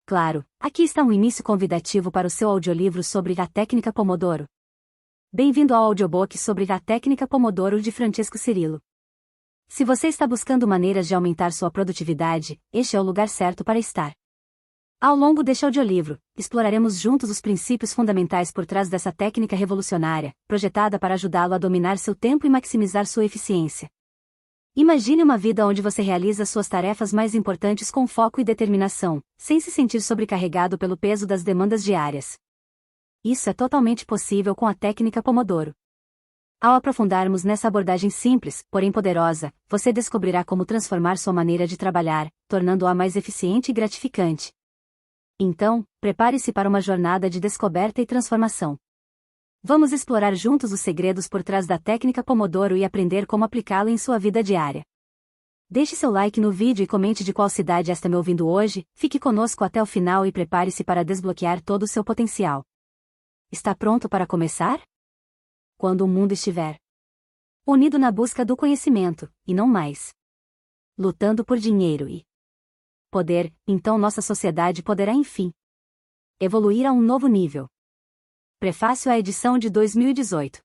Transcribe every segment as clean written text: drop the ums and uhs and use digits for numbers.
Claro, aqui está um início convidativo para o seu audiolivro sobre a técnica Pomodoro. Bem-vindo ao audiobook sobre a técnica Pomodoro de Francesco Cirillo. Se você está buscando maneiras de aumentar sua produtividade, este é o lugar certo para estar. Ao longo deste audiolivro, exploraremos juntos os princípios fundamentais por trás dessa técnica revolucionária, projetada para ajudá-lo a dominar seu tempo e maximizar sua eficiência. Imagine uma vida onde você realiza suas tarefas mais importantes com foco e determinação, sem se sentir sobrecarregado pelo peso das demandas diárias. Isso é totalmente possível com a técnica Pomodoro. Ao aprofundarmos nessa abordagem simples, porém poderosa, você descobrirá como transformar sua maneira de trabalhar, tornando-a mais eficiente e gratificante. Então, prepare-se para uma jornada de descoberta e transformação. Vamos explorar juntos os segredos por trás da técnica Pomodoro e aprender como aplicá-la em sua vida diária. Deixe seu like no vídeo e comente de qual cidade está me ouvindo hoje, fique conosco até o final e prepare-se para desbloquear todo o seu potencial. Está pronto para começar? Quando o mundo estiver unido na busca do conhecimento, e não mais lutando por dinheiro e poder, então nossa sociedade poderá enfim evoluir a um novo nível. Prefácio à edição de 2018.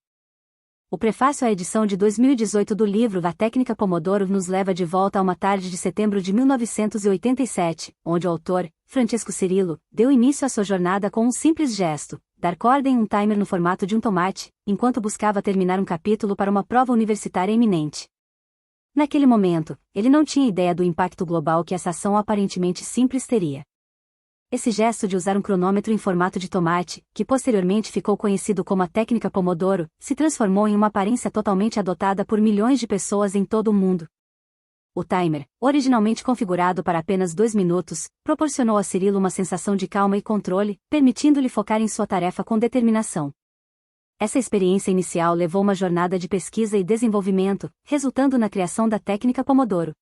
O prefácio à edição de 2018 do livro A Técnica Pomodoro nos leva de volta a uma tarde de setembro de 1987, onde o autor, Francesco Cirillo, deu início à sua jornada com um simples gesto: dar corda em um timer no formato de um tomate, enquanto buscava terminar um capítulo para uma prova universitária iminente. Naquele momento, ele não tinha ideia do impacto global que essa ação aparentemente simples teria. Esse gesto de usar um cronômetro em formato de tomate, que posteriormente ficou conhecido como a técnica Pomodoro, se transformou em uma aparência totalmente adotada por milhões de pessoas em todo o mundo. O timer, originalmente configurado para apenas 2 minutos, proporcionou a Cirillo uma sensação de calma e controle, permitindo-lhe focar em sua tarefa com determinação. Essa experiência inicial levou uma jornada de pesquisa e desenvolvimento, resultando na criação da técnica Pomodoro.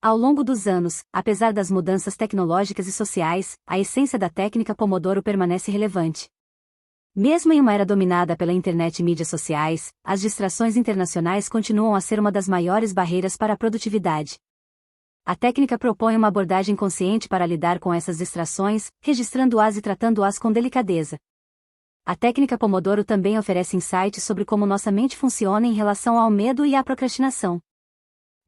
Ao longo dos anos, apesar das mudanças tecnológicas e sociais, a essência da técnica Pomodoro permanece relevante. Mesmo em uma era dominada pela internet e mídias sociais, as distrações internacionais continuam a ser uma das maiores barreiras para a produtividade. A técnica propõe uma abordagem consciente para lidar com essas distrações, registrando-as e tratando-as com delicadeza. A técnica Pomodoro também oferece insights sobre como nossa mente funciona em relação ao medo e à procrastinação.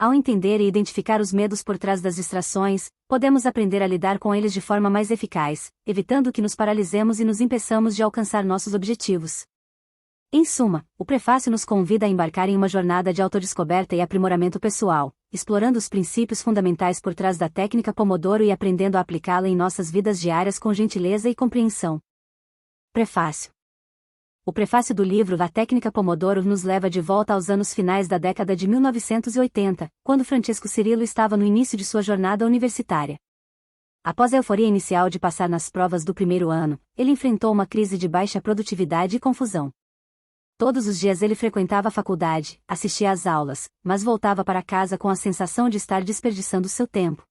Ao entender e identificar os medos por trás das distrações, podemos aprender a lidar com eles de forma mais eficaz, evitando que nos paralisemos e nos impeçamos de alcançar nossos objetivos. Em suma, o prefácio nos convida a embarcar em uma jornada de autodescoberta e aprimoramento pessoal, explorando os princípios fundamentais por trás da técnica Pomodoro e aprendendo a aplicá-la em nossas vidas diárias com gentileza e compreensão. Prefácio. O prefácio do livro A Técnica Pomodoro nos leva de volta aos anos finais da década de 1980, quando Francesco Cirillo estava no início de sua jornada universitária. Após a euforia inicial de passar nas provas do primeiro ano, ele enfrentou uma crise de baixa produtividade e confusão. Todos os dias ele frequentava a faculdade, assistia às aulas, mas voltava para casa com a sensação de estar desperdiçando seu tempo.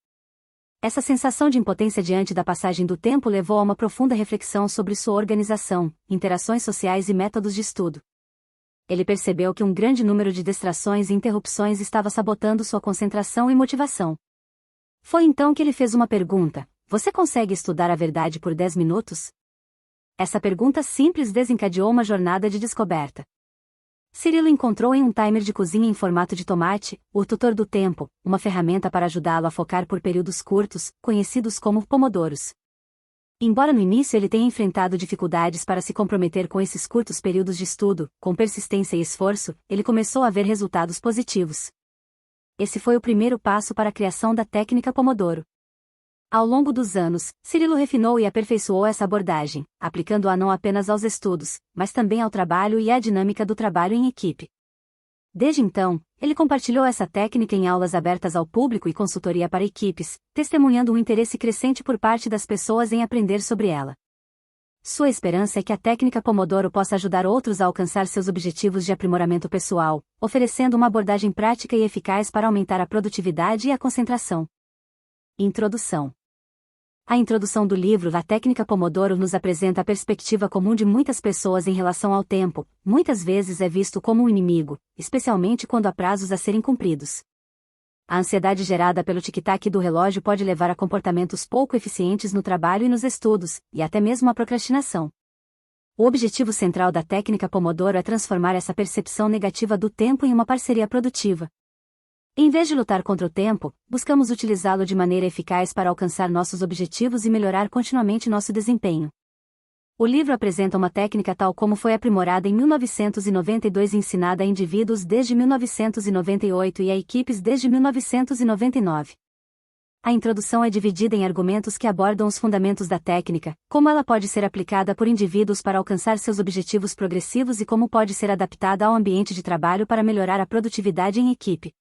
Essa sensação de impotência diante da passagem do tempo levou a uma profunda reflexão sobre sua organização, interações sociais e métodos de estudo. Ele percebeu que um grande número de distrações e interrupções estava sabotando sua concentração e motivação. Foi então que ele fez uma pergunta: você consegue estudar a verdade por 10 minutos? Essa pergunta simples desencadeou uma jornada de descoberta. Cirillo encontrou em um timer de cozinha em formato de tomate, o tutor do tempo, uma ferramenta para ajudá-lo a focar por períodos curtos, conhecidos como pomodoros. Embora no início ele tenha enfrentado dificuldades para se comprometer com esses curtos períodos de estudo, com persistência e esforço, ele começou a ver resultados positivos. Esse foi o primeiro passo para a criação da técnica Pomodoro. Ao longo dos anos, Cirillo refinou e aperfeiçoou essa abordagem, aplicando-a não apenas aos estudos, mas também ao trabalho e à dinâmica do trabalho em equipe. Desde então, ele compartilhou essa técnica em aulas abertas ao público e consultoria para equipes, testemunhando um interesse crescente por parte das pessoas em aprender sobre ela. Sua esperança é que a técnica Pomodoro possa ajudar outros a alcançar seus objetivos de aprimoramento pessoal, oferecendo uma abordagem prática e eficaz para aumentar a produtividade e a concentração. Introdução. A introdução do livro A Técnica Pomodoro nos apresenta a perspectiva comum de muitas pessoas em relação ao tempo, muitas vezes é visto como um inimigo, especialmente quando há prazos a serem cumpridos. A ansiedade gerada pelo tic-tac do relógio pode levar a comportamentos pouco eficientes no trabalho e nos estudos, e até mesmo à procrastinação. O objetivo central da técnica Pomodoro é transformar essa percepção negativa do tempo em uma parceria produtiva. Em vez de lutar contra o tempo, buscamos utilizá-lo de maneira eficaz para alcançar nossos objetivos e melhorar continuamente nosso desempenho. O livro apresenta uma técnica tal como foi aprimorada em 1992 e ensinada a indivíduos desde 1998 e a equipes desde 1999. A introdução é dividida em argumentos que abordam os fundamentos da técnica, como ela pode ser aplicada por indivíduos para alcançar seus objetivos progressivos e como pode ser adaptada ao ambiente de trabalho para melhorar a produtividade em equipe.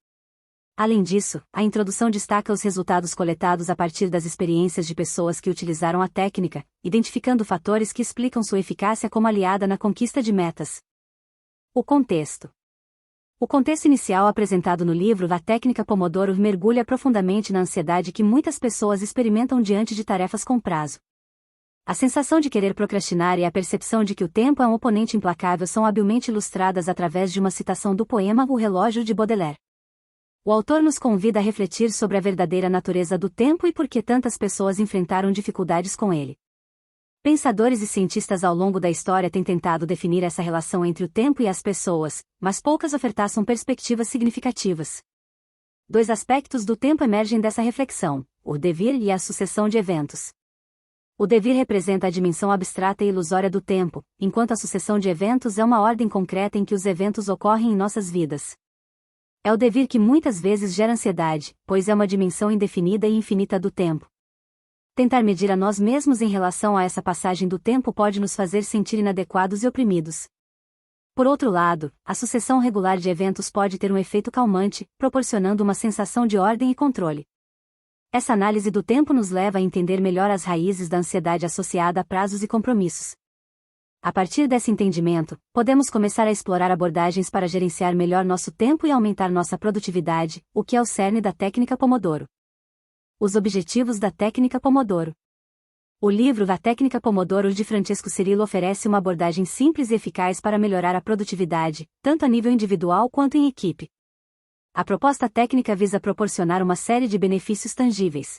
Além disso, a introdução destaca os resultados coletados a partir das experiências de pessoas que utilizaram a técnica, identificando fatores que explicam sua eficácia como aliada na conquista de metas. O contexto. O contexto inicial apresentado no livro A Técnica Pomodoro mergulha profundamente na ansiedade que muitas pessoas experimentam diante de tarefas com prazo. A sensação de querer procrastinar e a percepção de que o tempo é um oponente implacável são habilmente ilustradas através de uma citação do poema O Relógio de Baudelaire. O autor nos convida a refletir sobre a verdadeira natureza do tempo e por que tantas pessoas enfrentaram dificuldades com ele. Pensadores e cientistas ao longo da história têm tentado definir essa relação entre o tempo e as pessoas, mas poucas ofertaram perspectivas significativas. Dois aspectos do tempo emergem dessa reflexão: o devir e a sucessão de eventos. O devir representa a dimensão abstrata e ilusória do tempo, enquanto a sucessão de eventos é uma ordem concreta em que os eventos ocorrem em nossas vidas. É o devir que muitas vezes gera ansiedade, pois é uma dimensão indefinida e infinita do tempo. Tentar medir a nós mesmos em relação a essa passagem do tempo pode nos fazer sentir inadequados e oprimidos. Por outro lado, a sucessão regular de eventos pode ter um efeito calmante, proporcionando uma sensação de ordem e controle. Essa análise do tempo nos leva a entender melhor as raízes da ansiedade associada a prazos e compromissos. A partir desse entendimento, podemos começar a explorar abordagens para gerenciar melhor nosso tempo e aumentar nossa produtividade, o que é o cerne da técnica Pomodoro. Os objetivos da técnica Pomodoro. O livro A Técnica Pomodoro de Francesco Cirillo oferece uma abordagem simples e eficaz para melhorar a produtividade, tanto a nível individual quanto em equipe. A proposta técnica visa proporcionar uma série de benefícios tangíveis.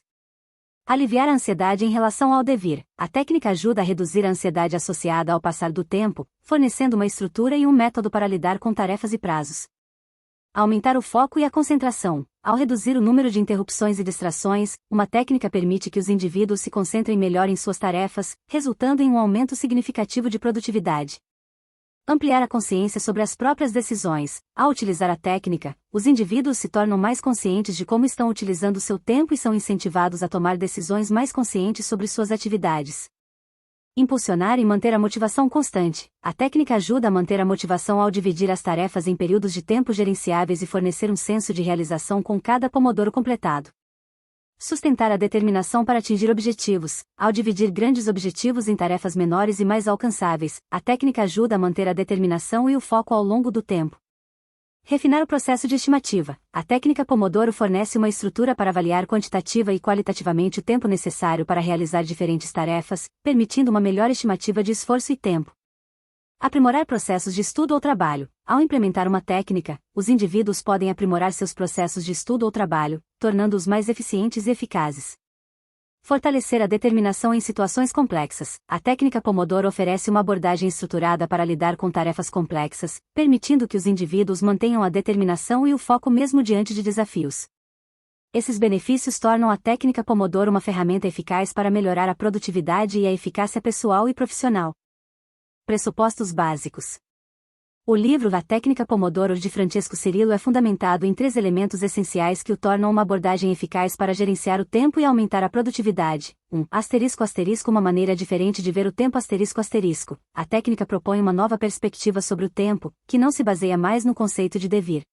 Aliviar a ansiedade em relação ao devir. A técnica ajuda a reduzir a ansiedade associada ao passar do tempo, fornecendo uma estrutura e um método para lidar com tarefas e prazos. Aumentar o foco e a concentração. Ao reduzir o número de interrupções e distrações, uma técnica permite que os indivíduos se concentrem melhor em suas tarefas, resultando em um aumento significativo de produtividade. Ampliar a consciência sobre as próprias decisões. Ao utilizar a técnica, os indivíduos se tornam mais conscientes de como estão utilizando seu tempo e são incentivados a tomar decisões mais conscientes sobre suas atividades. Impulsionar e manter a motivação constante. A técnica ajuda a manter a motivação ao dividir as tarefas em períodos de tempo gerenciáveis e fornecer um senso de realização com cada pomodoro completado. Sustentar a determinação para atingir objetivos. Ao dividir grandes objetivos em tarefas menores e mais alcançáveis, a técnica ajuda a manter a determinação e o foco ao longo do tempo. Refinar o processo de estimativa. A técnica Pomodoro fornece uma estrutura para avaliar quantitativa e qualitativamente o tempo necessário para realizar diferentes tarefas, permitindo uma melhor estimativa de esforço e tempo. Aprimorar processos de estudo ou trabalho. Ao implementar uma técnica, os indivíduos podem aprimorar seus processos de estudo ou trabalho, tornando-os mais eficientes e eficazes. Fortalecer a determinação em situações complexas. A técnica Pomodoro oferece uma abordagem estruturada para lidar com tarefas complexas, permitindo que os indivíduos mantenham a determinação e o foco mesmo diante de desafios. Esses benefícios tornam a técnica Pomodoro uma ferramenta eficaz para melhorar a produtividade e a eficácia pessoal e profissional. Pressupostos básicos. O livro A Técnica Pomodoro de Francesco Cirillo é fundamentado em 3 elementos essenciais que o tornam uma abordagem eficaz para gerenciar o tempo e aumentar a produtividade. 1. Uma maneira diferente de ver o tempo. A técnica propõe uma nova perspectiva sobre o tempo, que não se baseia mais no conceito de devir.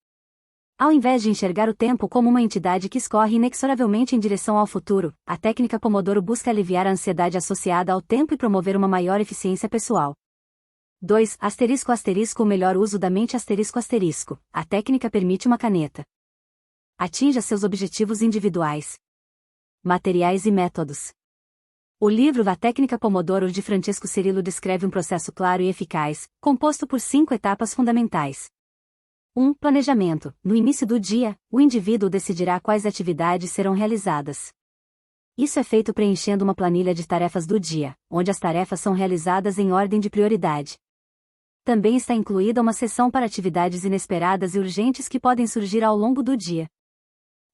Ao invés de enxergar o tempo como uma entidade que escorre inexoravelmente em direção ao futuro, a técnica Pomodoro busca aliviar a ansiedade associada ao tempo e promover uma maior eficiência pessoal. 2. O melhor uso da mente. A técnica permite uma caneta. Atinja seus objetivos individuais. Materiais e métodos. O livro A Técnica Pomodoro de Francesco Cirillo descreve um processo claro e eficaz, composto por 5 etapas fundamentais. 1. Planejamento. No início do dia, o indivíduo decidirá quais atividades serão realizadas. Isso é feito preenchendo uma planilha de tarefas do dia, onde as tarefas são realizadas em ordem de prioridade. Também está incluída uma seção para atividades inesperadas e urgentes que podem surgir ao longo do dia.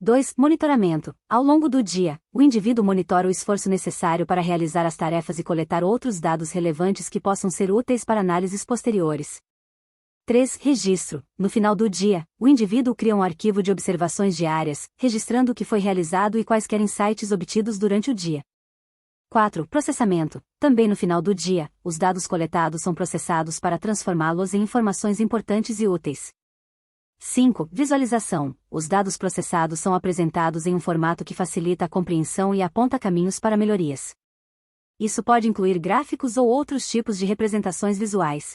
2. Monitoramento. Ao longo do dia, o indivíduo monitora o esforço necessário para realizar as tarefas e coletar outros dados relevantes que possam ser úteis para análises posteriores. 3. Registro. No final do dia, o indivíduo cria um arquivo de observações diárias, registrando o que foi realizado e quaisquer insights obtidos durante o dia. 4. Processamento. Também no final do dia, os dados coletados são processados para transformá-los em informações importantes e úteis. 5. Visualização. Os dados processados são apresentados em um formato que facilita a compreensão e aponta caminhos para melhorias. Isso pode incluir gráficos ou outros tipos de representações visuais.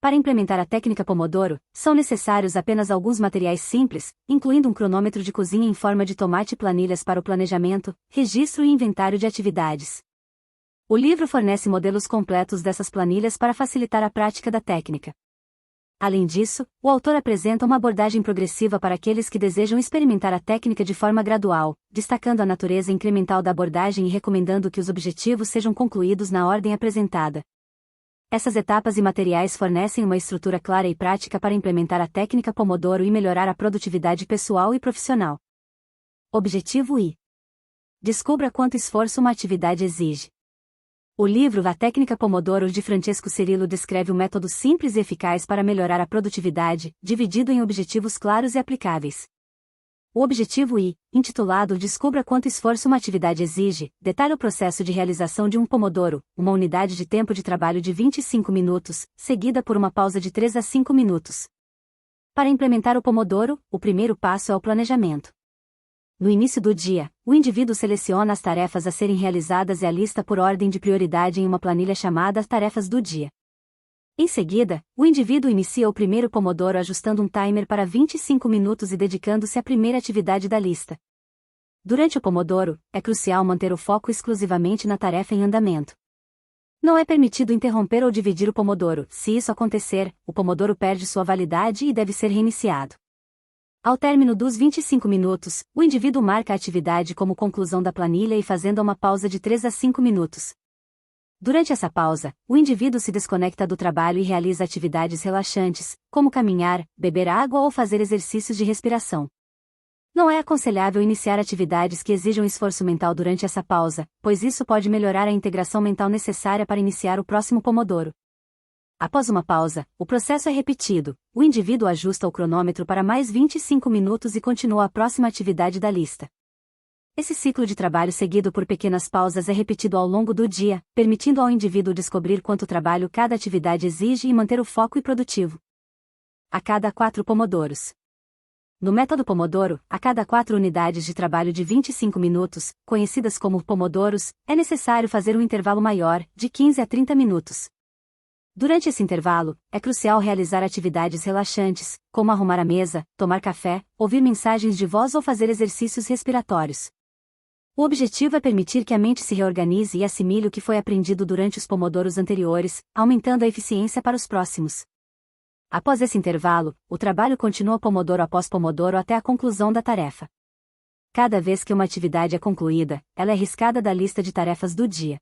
Para implementar a técnica Pomodoro, são necessários apenas alguns materiais simples, incluindo um cronômetro de cozinha em forma de tomate e planilhas para o planejamento, registro e inventário de atividades. O livro fornece modelos completos dessas planilhas para facilitar a prática da técnica. Além disso, o autor apresenta uma abordagem progressiva para aqueles que desejam experimentar a técnica de forma gradual, destacando a natureza incremental da abordagem e recomendando que os objetivos sejam concluídos na ordem apresentada. Essas etapas e materiais fornecem uma estrutura clara e prática para implementar a técnica Pomodoro e melhorar a produtividade pessoal e profissional. Objetivo I. Descubra quanto esforço uma atividade exige. O livro A Técnica Pomodoro de Francesco Cirillo descreve um método simples e eficaz para melhorar a produtividade, dividido em objetivos claros e aplicáveis. O objetivo I, intitulado Descubra quanto esforço uma atividade exige, detalha o processo de realização de um Pomodoro, uma unidade de tempo de trabalho de 25 minutos, seguida por uma pausa de 3 a 5 minutos. Para implementar o Pomodoro, o primeiro passo é o planejamento. No início do dia, o indivíduo seleciona as tarefas a serem realizadas e a lista por ordem de prioridade em uma planilha chamada Tarefas do Dia. Em seguida, o indivíduo inicia o primeiro Pomodoro ajustando um timer para 25 minutos e dedicando-se à primeira atividade da lista. Durante o Pomodoro, é crucial manter o foco exclusivamente na tarefa em andamento. Não é permitido interromper ou dividir o Pomodoro. Se isso acontecer, o Pomodoro perde sua validade e deve ser reiniciado. Ao término dos 25 minutos, o indivíduo marca a atividade como conclusão da planilha e fazendo uma pausa de 3 a 5 minutos. Durante essa pausa, o indivíduo se desconecta do trabalho e realiza atividades relaxantes, como caminhar, beber água ou fazer exercícios de respiração. Não é aconselhável iniciar atividades que exijam esforço mental durante essa pausa, pois isso pode melhorar a integração mental necessária para iniciar o próximo Pomodoro. Após uma pausa, o processo é repetido, o indivíduo ajusta o cronômetro para mais 25 minutos e continua a próxima atividade da lista. Esse ciclo de trabalho seguido por pequenas pausas é repetido ao longo do dia, permitindo ao indivíduo descobrir quanto trabalho cada atividade exige e manter o foco e produtivo. A cada 4 pomodoros. No método Pomodoro, a cada 4 unidades de trabalho de 25 minutos, conhecidas como pomodoros, é necessário fazer um intervalo maior, de 15 a 30 minutos. Durante esse intervalo, é crucial realizar atividades relaxantes, como arrumar a mesa, tomar café, ouvir mensagens de voz ou fazer exercícios respiratórios. O objetivo é permitir que a mente se reorganize e assimile o que foi aprendido durante os pomodoros anteriores, aumentando a eficiência para os próximos. Após esse intervalo, o trabalho continua pomodoro após pomodoro até a conclusão da tarefa. Cada vez que uma atividade é concluída, ela é riscada da lista de tarefas do dia.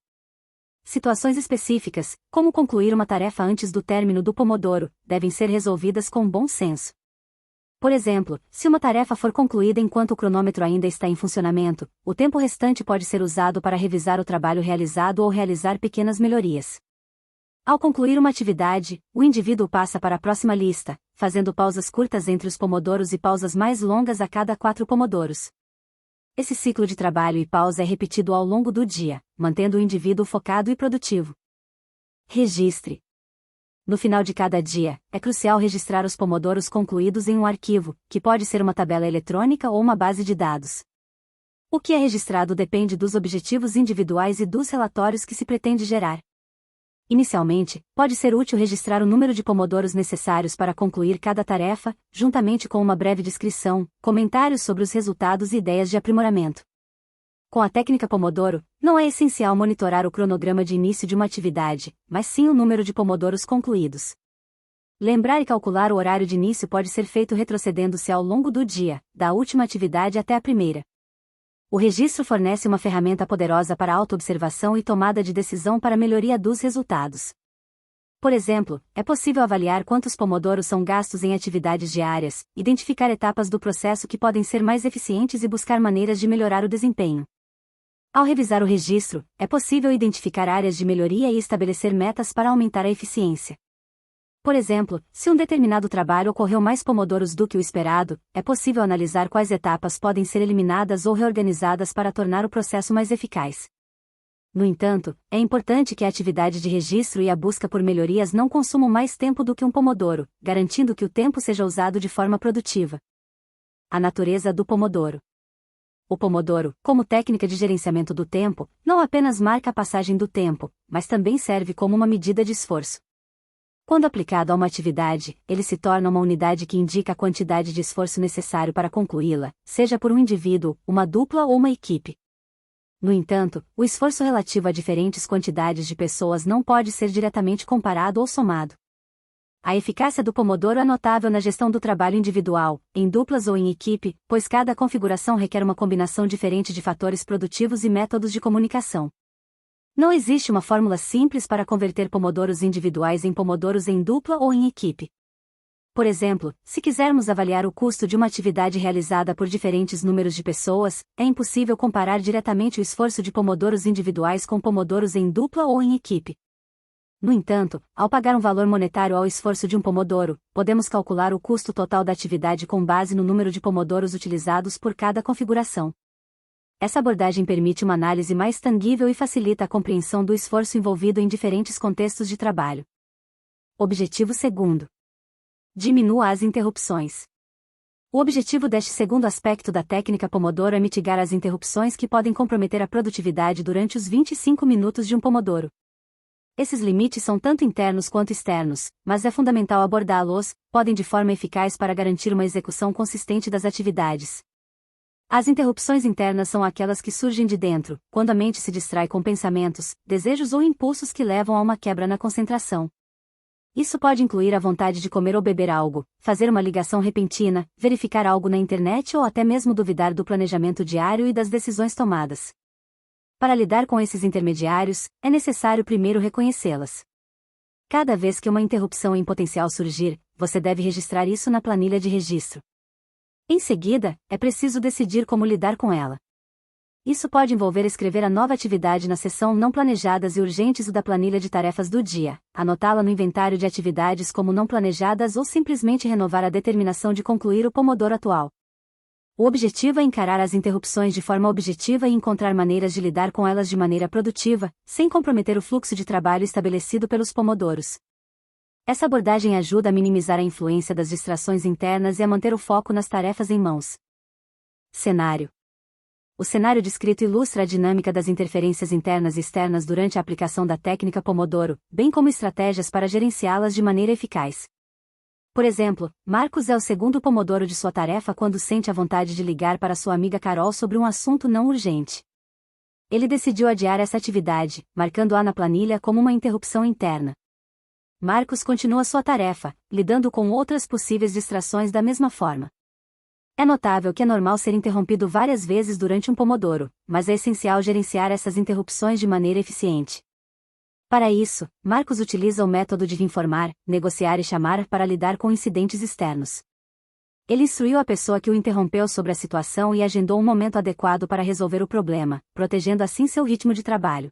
Situações específicas, como concluir uma tarefa antes do término do pomodoro, devem ser resolvidas com bom senso. Por exemplo, se uma tarefa for concluída enquanto o cronômetro ainda está em funcionamento, o tempo restante pode ser usado para revisar o trabalho realizado ou realizar pequenas melhorias. Ao concluir uma atividade, o indivíduo passa para a próxima lista, fazendo pausas curtas entre os pomodoros e pausas mais longas a cada 4 pomodoros. Esse ciclo de trabalho e pausa é repetido ao longo do dia, mantendo o indivíduo focado e produtivo. Registre. No final de cada dia, é crucial registrar os pomodoros concluídos em um arquivo, que pode ser uma tabela eletrônica ou uma base de dados. O que é registrado depende dos objetivos individuais e dos relatórios que se pretende gerar. Inicialmente, pode ser útil registrar o número de pomodoros necessários para concluir cada tarefa, juntamente com uma breve descrição, comentários sobre os resultados e ideias de aprimoramento. Com a técnica Pomodoro, não é essencial monitorar o cronograma de início de uma atividade, mas sim o número de pomodoros concluídos. Lembrar e calcular o horário de início pode ser feito retrocedendo-se ao longo do dia, da última atividade até a primeira. O registro fornece uma ferramenta poderosa para autoobservação e tomada de decisão para melhoria dos resultados. Por exemplo, é possível avaliar quantos pomodoros são gastos em atividades diárias, identificar etapas do processo que podem ser mais eficientes e buscar maneiras de melhorar o desempenho. Ao revisar o registro, é possível identificar áreas de melhoria e estabelecer metas para aumentar a eficiência. Por exemplo, se um determinado trabalho ocorreu mais pomodoros do que o esperado, é possível analisar quais etapas podem ser eliminadas ou reorganizadas para tornar o processo mais eficaz. No entanto, é importante que a atividade de registro e a busca por melhorias não consumam mais tempo do que um pomodoro, garantindo que o tempo seja usado de forma produtiva. A natureza do pomodoro. O pomodoro, como técnica de gerenciamento do tempo, não apenas marca a passagem do tempo, mas também serve como uma medida de esforço. Quando aplicado a uma atividade, ele se torna uma unidade que indica a quantidade de esforço necessário para concluí-la, seja por um indivíduo, uma dupla ou uma equipe. No entanto, o esforço relativo a diferentes quantidades de pessoas não pode ser diretamente comparado ou somado. A eficácia do pomodoro é notável na gestão do trabalho individual, em duplas ou em equipe, pois cada configuração requer uma combinação diferente de fatores produtivos e métodos de comunicação. Não existe uma fórmula simples para converter pomodoros individuais em pomodoros em dupla ou em equipe. Por exemplo, se quisermos avaliar o custo de uma atividade realizada por diferentes números de pessoas, é impossível comparar diretamente o esforço de pomodoros individuais com pomodoros em dupla ou em equipe. No entanto, ao pagar um valor monetário ao esforço de um pomodoro, podemos calcular o custo total da atividade com base no número de pomodoros utilizados por cada configuração. Essa abordagem permite uma análise mais tangível e facilita a compreensão do esforço envolvido em diferentes contextos de trabalho. Objetivo segundo. Diminua as interrupções. O objetivo deste segundo aspecto da técnica Pomodoro é mitigar as interrupções que podem comprometer a produtividade durante os 25 minutos de um pomodoro. Esses limites são tanto internos quanto externos, mas é fundamental abordá-los, podem de forma eficaz para garantir uma execução consistente das atividades. As interrupções internas são aquelas que surgem de dentro, quando a mente se distrai com pensamentos, desejos ou impulsos que levam a uma quebra na concentração. Isso pode incluir a vontade de comer ou beber algo, fazer uma ligação repentina, verificar algo na internet ou até mesmo duvidar do planejamento diário e das decisões tomadas. Para lidar com esses intermediários, é necessário primeiro reconhecê-las. Cada vez que uma interrupção em potencial surgir, você deve registrar isso na planilha de registro. Em seguida, é preciso decidir como lidar com ela. Isso pode envolver escrever a nova atividade na seção não planejadas e urgentes da planilha de tarefas do dia, anotá-la no inventário de atividades como não planejadas ou simplesmente renovar a determinação de concluir o pomodoro atual. O objetivo é encarar as interrupções de forma objetiva e encontrar maneiras de lidar com elas de maneira produtiva, sem comprometer o fluxo de trabalho estabelecido pelos pomodoros. Essa abordagem ajuda a minimizar a influência das distrações internas e a manter o foco nas tarefas em mãos. Cenário. O cenário descrito ilustra a dinâmica das interferências internas e externas durante a aplicação da técnica Pomodoro, bem como estratégias para gerenciá-las de maneira eficaz. Por exemplo, Marcos é o segundo pomodoro de sua tarefa quando sente a vontade de ligar para sua amiga Carol sobre um assunto não urgente. Ele decidiu adiar essa atividade, marcando-a na planilha como uma interrupção interna. Marcos continua sua tarefa, lidando com outras possíveis distrações da mesma forma. É notável que é normal ser interrompido várias vezes durante um pomodoro, mas é essencial gerenciar essas interrupções de maneira eficiente. Para isso, Marcos utiliza o método de informar, negociar e chamar para lidar com incidentes externos. Ele instruiu a pessoa que o interrompeu sobre a situação e agendou um momento adequado para resolver o problema, protegendo assim seu ritmo de trabalho.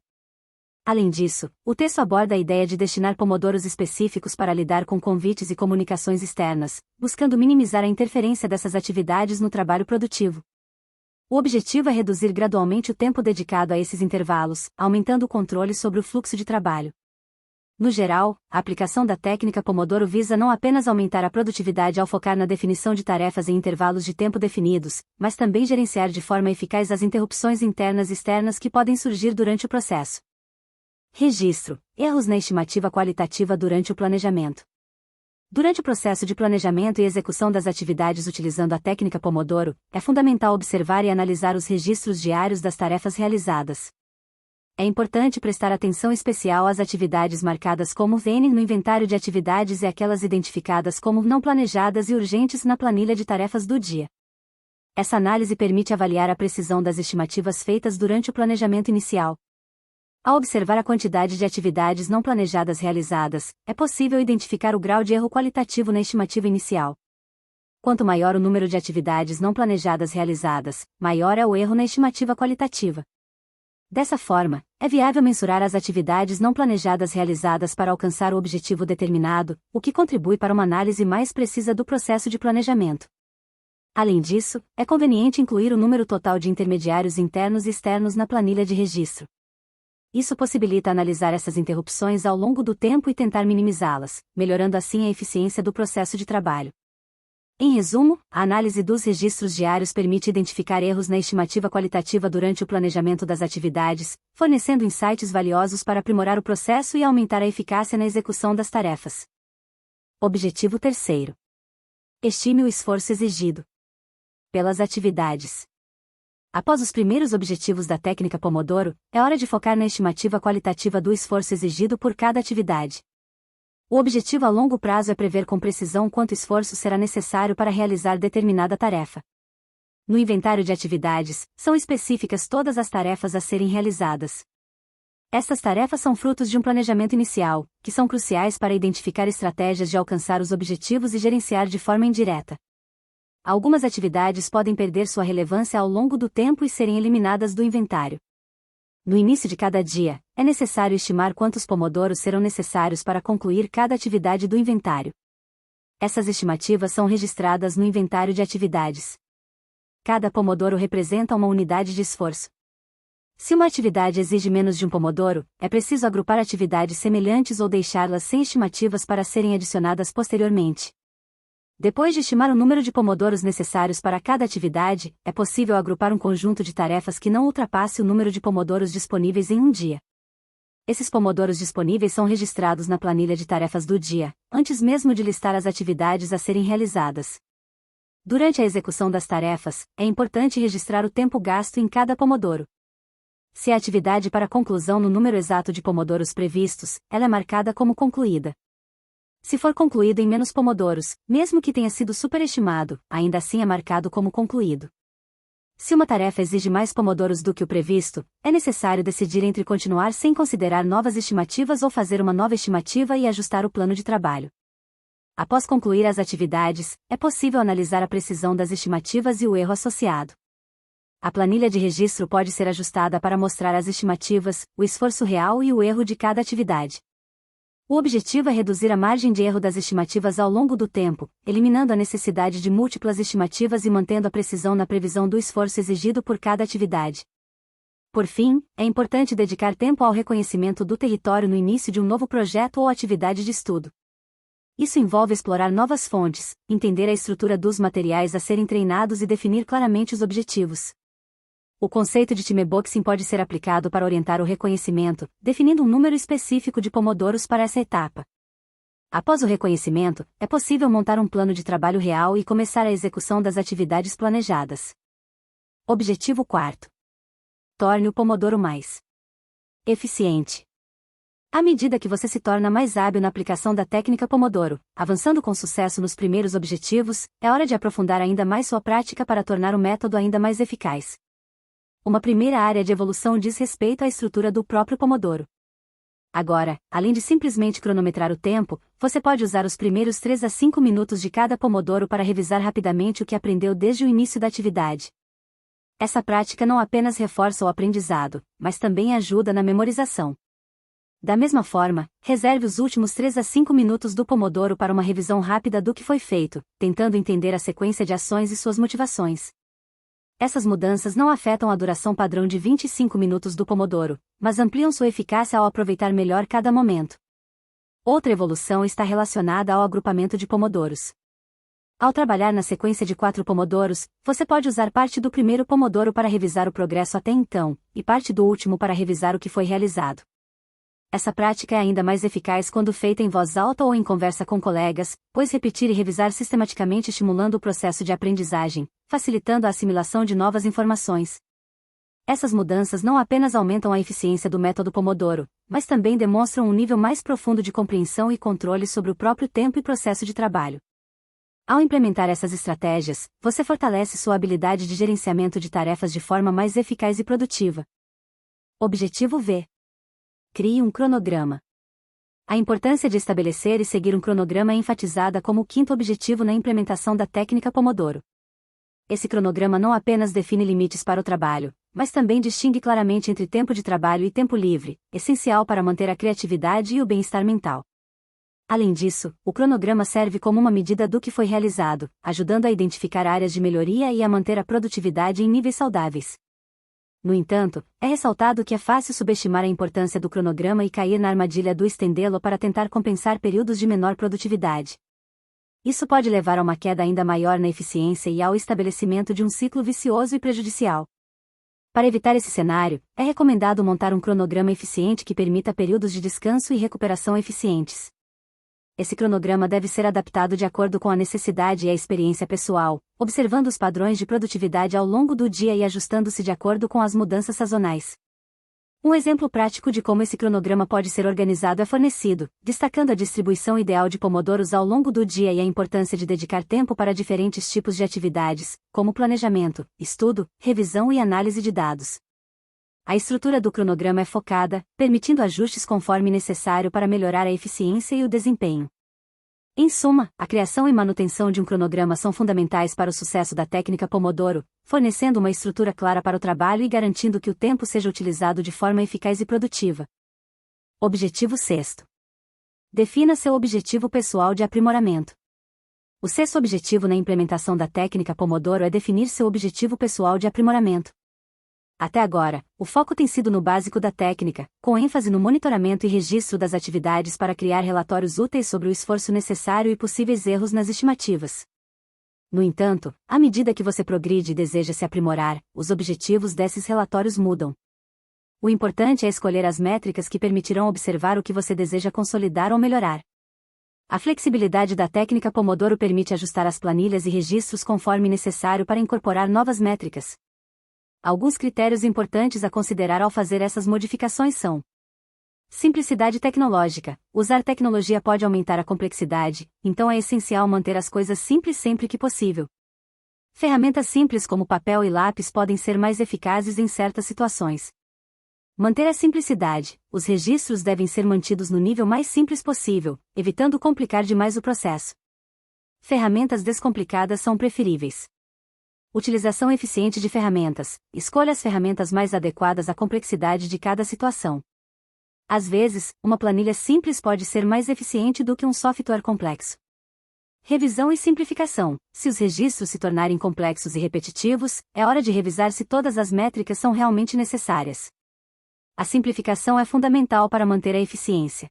Além disso, o texto aborda a ideia de destinar pomodoros específicos para lidar com convites e comunicações externas, buscando minimizar a interferência dessas atividades no trabalho produtivo. O objetivo é reduzir gradualmente o tempo dedicado a esses intervalos, aumentando o controle sobre o fluxo de trabalho. No geral, a aplicação da técnica Pomodoro visa não apenas aumentar a produtividade ao focar na definição de tarefas em intervalos de tempo definidos, mas também gerenciar de forma eficaz as interrupções internas e externas que podem surgir durante o processo. Registro. Erros na estimativa qualitativa durante o planejamento. Durante o processo de planejamento e execução das atividades utilizando a técnica Pomodoro, é fundamental observar e analisar os registros diários das tarefas realizadas. É importante prestar atenção especial às atividades marcadas como N no inventário de atividades e aquelas identificadas como não planejadas e urgentes na planilha de tarefas do dia. Essa análise permite avaliar a precisão das estimativas feitas durante o planejamento inicial. Ao observar a quantidade de atividades não planejadas realizadas, é possível identificar o grau de erro qualitativo na estimativa inicial. Quanto maior o número de atividades não planejadas realizadas, maior é o erro na estimativa qualitativa. Dessa forma, é viável mensurar as atividades não planejadas realizadas para alcançar o objetivo determinado, o que contribui para uma análise mais precisa do processo de planejamento. Além disso, é conveniente incluir o número total de intermediários internos e externos na planilha de registro. Isso possibilita analisar essas interrupções ao longo do tempo e tentar minimizá-las, melhorando assim a eficiência do processo de trabalho. Em resumo, a análise dos registros diários permite identificar erros na estimativa qualitativa durante o planejamento das atividades, fornecendo insights valiosos para aprimorar o processo e aumentar a eficácia na execução das tarefas. Objetivo terceiro. Estime o esforço exigido pelas atividades. Após os primeiros objetivos da técnica Pomodoro, é hora de focar na estimativa qualitativa do esforço exigido por cada atividade. O objetivo a longo prazo é prever com precisão quanto esforço será necessário para realizar determinada tarefa. No inventário de atividades, são específicas todas as tarefas a serem realizadas. Estas tarefas são frutos de um planejamento inicial, que são cruciais para identificar estratégias de alcançar os objetivos e gerenciar de forma indireta. Algumas atividades podem perder sua relevância ao longo do tempo e serem eliminadas do inventário. No início de cada dia, é necessário estimar quantos pomodoros serão necessários para concluir cada atividade do inventário. Essas estimativas são registradas no inventário de atividades. Cada pomodoro representa uma unidade de esforço. Se uma atividade exige menos de um pomodoro, é preciso agrupar atividades semelhantes ou deixá-las sem estimativas para serem adicionadas posteriormente. Depois de estimar o número de pomodoros necessários para cada atividade, é possível agrupar um conjunto de tarefas que não ultrapasse o número de pomodoros disponíveis em um dia. Esses pomodoros disponíveis são registrados na planilha de tarefas do dia, antes mesmo de listar as atividades a serem realizadas. Durante a execução das tarefas, é importante registrar o tempo gasto em cada pomodoro. Se a atividade para conclusão no número exato de pomodoros previstos, ela é marcada como concluída. Se for concluído em menos pomodoros, mesmo que tenha sido superestimado, ainda assim é marcado como concluído. Se uma tarefa exige mais pomodoros do que o previsto, é necessário decidir entre continuar sem considerar novas estimativas ou fazer uma nova estimativa e ajustar o plano de trabalho. Após concluir as atividades, é possível analisar a precisão das estimativas e o erro associado. A planilha de registro pode ser ajustada para mostrar as estimativas, o esforço real e o erro de cada atividade. O objetivo é reduzir a margem de erro das estimativas ao longo do tempo, eliminando a necessidade de múltiplas estimativas e mantendo a precisão na previsão do esforço exigido por cada atividade. Por fim, é importante dedicar tempo ao reconhecimento do território no início de um novo projeto ou atividade de estudo. Isso envolve explorar novas fontes, entender a estrutura dos materiais a serem treinados e definir claramente os objetivos. O conceito de timeboxing pode ser aplicado para orientar o reconhecimento, definindo um número específico de pomodoros para essa etapa. Após o reconhecimento, é possível montar um plano de trabalho real e começar a execução das atividades planejadas. Objetivo 4. Torne o pomodoro mais eficiente. À medida que você se torna mais hábil na aplicação da técnica Pomodoro, avançando com sucesso nos primeiros objetivos, é hora de aprofundar ainda mais sua prática para tornar o método ainda mais eficaz. Uma primeira área de evolução diz respeito à estrutura do próprio Pomodoro. Agora, além de simplesmente cronometrar o tempo, você pode usar os primeiros 3 a 5 minutos de cada Pomodoro para revisar rapidamente o que aprendeu desde o início da atividade. Essa prática não apenas reforça o aprendizado, mas também ajuda na memorização. Da mesma forma, reserve os últimos 3 a 5 minutos do Pomodoro para uma revisão rápida do que foi feito, tentando entender a sequência de ações e suas motivações. Essas mudanças não afetam a duração padrão de 25 minutos do Pomodoro, mas ampliam sua eficácia ao aproveitar melhor cada momento. Outra evolução está relacionada ao agrupamento de pomodoros. Ao trabalhar na sequência de 4 pomodoros, você pode usar parte do primeiro pomodoro para revisar o progresso até então, e parte do último para revisar o que foi realizado. Essa prática é ainda mais eficaz quando feita em voz alta ou em conversa com colegas, pois repetir e revisar sistematicamente estimulando o processo de aprendizagem, facilitando a assimilação de novas informações. Essas mudanças não apenas aumentam a eficiência do método Pomodoro, mas também demonstram um nível mais profundo de compreensão e controle sobre o próprio tempo e processo de trabalho. Ao implementar essas estratégias, você fortalece sua habilidade de gerenciamento de tarefas de forma mais eficaz e produtiva. Objetivo V. Crie um cronograma. A importância de estabelecer e seguir um cronograma é enfatizada como o quinto objetivo na implementação da técnica Pomodoro. Esse cronograma não apenas define limites para o trabalho, mas também distingue claramente entre tempo de trabalho e tempo livre, essencial para manter a criatividade e o bem-estar mental. Além disso, o cronograma serve como uma medida do que foi realizado, ajudando a identificar áreas de melhoria e a manter a produtividade em níveis saudáveis. No entanto, é ressaltado que é fácil subestimar a importância do cronograma e cair na armadilha do estendê-lo para tentar compensar períodos de menor produtividade. Isso pode levar a uma queda ainda maior na eficiência e ao estabelecimento de um ciclo vicioso e prejudicial. Para evitar esse cenário, é recomendado montar um cronograma eficiente que permita períodos de descanso e recuperação eficientes. Esse cronograma deve ser adaptado de acordo com a necessidade e a experiência pessoal, observando os padrões de produtividade ao longo do dia e ajustando-se de acordo com as mudanças sazonais. Um exemplo prático de como esse cronograma pode ser organizado é fornecido, destacando a distribuição ideal de pomodoros ao longo do dia e a importância de dedicar tempo para diferentes tipos de atividades, como planejamento, estudo, revisão e análise de dados. A estrutura do cronograma é focada, permitindo ajustes conforme necessário para melhorar a eficiência e o desempenho. Em suma, a criação e manutenção de um cronograma são fundamentais para o sucesso da técnica Pomodoro, fornecendo uma estrutura clara para o trabalho e garantindo que o tempo seja utilizado de forma eficaz e produtiva. Objetivo sexto. Defina seu objetivo pessoal de aprimoramento. O sexto objetivo na implementação da técnica Pomodoro é definir seu objetivo pessoal de aprimoramento. Até agora, o foco tem sido no básico da técnica, com ênfase no monitoramento e registro das atividades para criar relatórios úteis sobre o esforço necessário e possíveis erros nas estimativas. No entanto, à medida que você progride e deseja se aprimorar, os objetivos desses relatórios mudam. O importante é escolher as métricas que permitirão observar o que você deseja consolidar ou melhorar. A flexibilidade da técnica Pomodoro permite ajustar as planilhas e registros conforme necessário para incorporar novas métricas. Alguns critérios importantes a considerar ao fazer essas modificações são: simplicidade tecnológica. Usar tecnologia pode aumentar a complexidade, então é essencial manter as coisas simples sempre que possível. Ferramentas simples como papel e lápis podem ser mais eficazes em certas situações. Manter a simplicidade. Os registros devem ser mantidos no nível mais simples possível, evitando complicar demais o processo. Ferramentas descomplicadas são preferíveis. Utilização eficiente de ferramentas. Escolha as ferramentas mais adequadas à complexidade de cada situação. Às vezes, uma planilha simples pode ser mais eficiente do que um software complexo. Revisão e simplificação. Se os registros se tornarem complexos e repetitivos, é hora de revisar se todas as métricas são realmente necessárias. A simplificação é fundamental para manter a eficiência.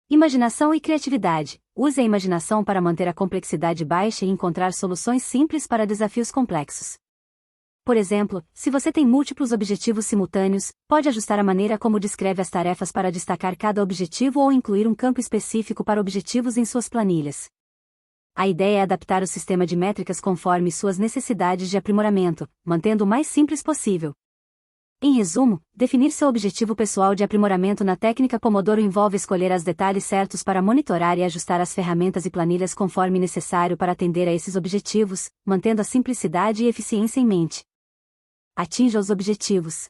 Imaginação e criatividade. Use a imaginação para manter a complexidade baixa e encontrar soluções simples para desafios complexos. Por exemplo, se você tem múltiplos objetivos simultâneos, pode ajustar a maneira como descreve as tarefas para destacar cada objetivo ou incluir um campo específico para objetivos em suas planilhas. A ideia é adaptar o sistema de métricas conforme suas necessidades de aprimoramento, mantendo o mais simples possível. Em resumo, definir seu objetivo pessoal de aprimoramento na técnica Pomodoro envolve escolher os detalhes certos para monitorar e ajustar as ferramentas e planilhas conforme necessário para atender a esses objetivos, mantendo a simplicidade e eficiência em mente. Atinja os objetivos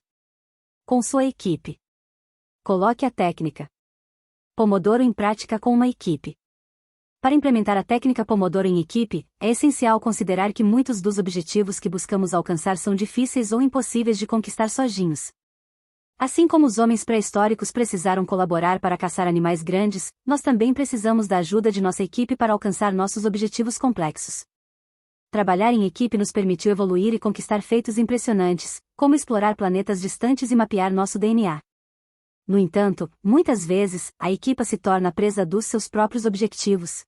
com sua equipe. Coloque a técnica Pomodoro em prática com uma equipe. Para implementar a técnica Pomodoro em equipe, é essencial considerar que muitos dos objetivos que buscamos alcançar são difíceis ou impossíveis de conquistar sozinhos. Assim como os homens pré-históricos precisaram colaborar para caçar animais grandes, nós também precisamos da ajuda de nossa equipe para alcançar nossos objetivos complexos. Trabalhar em equipe nos permitiu evoluir e conquistar feitos impressionantes, como explorar planetas distantes e mapear nosso DNA. No entanto, muitas vezes, a equipa se torna presa dos seus próprios objetivos.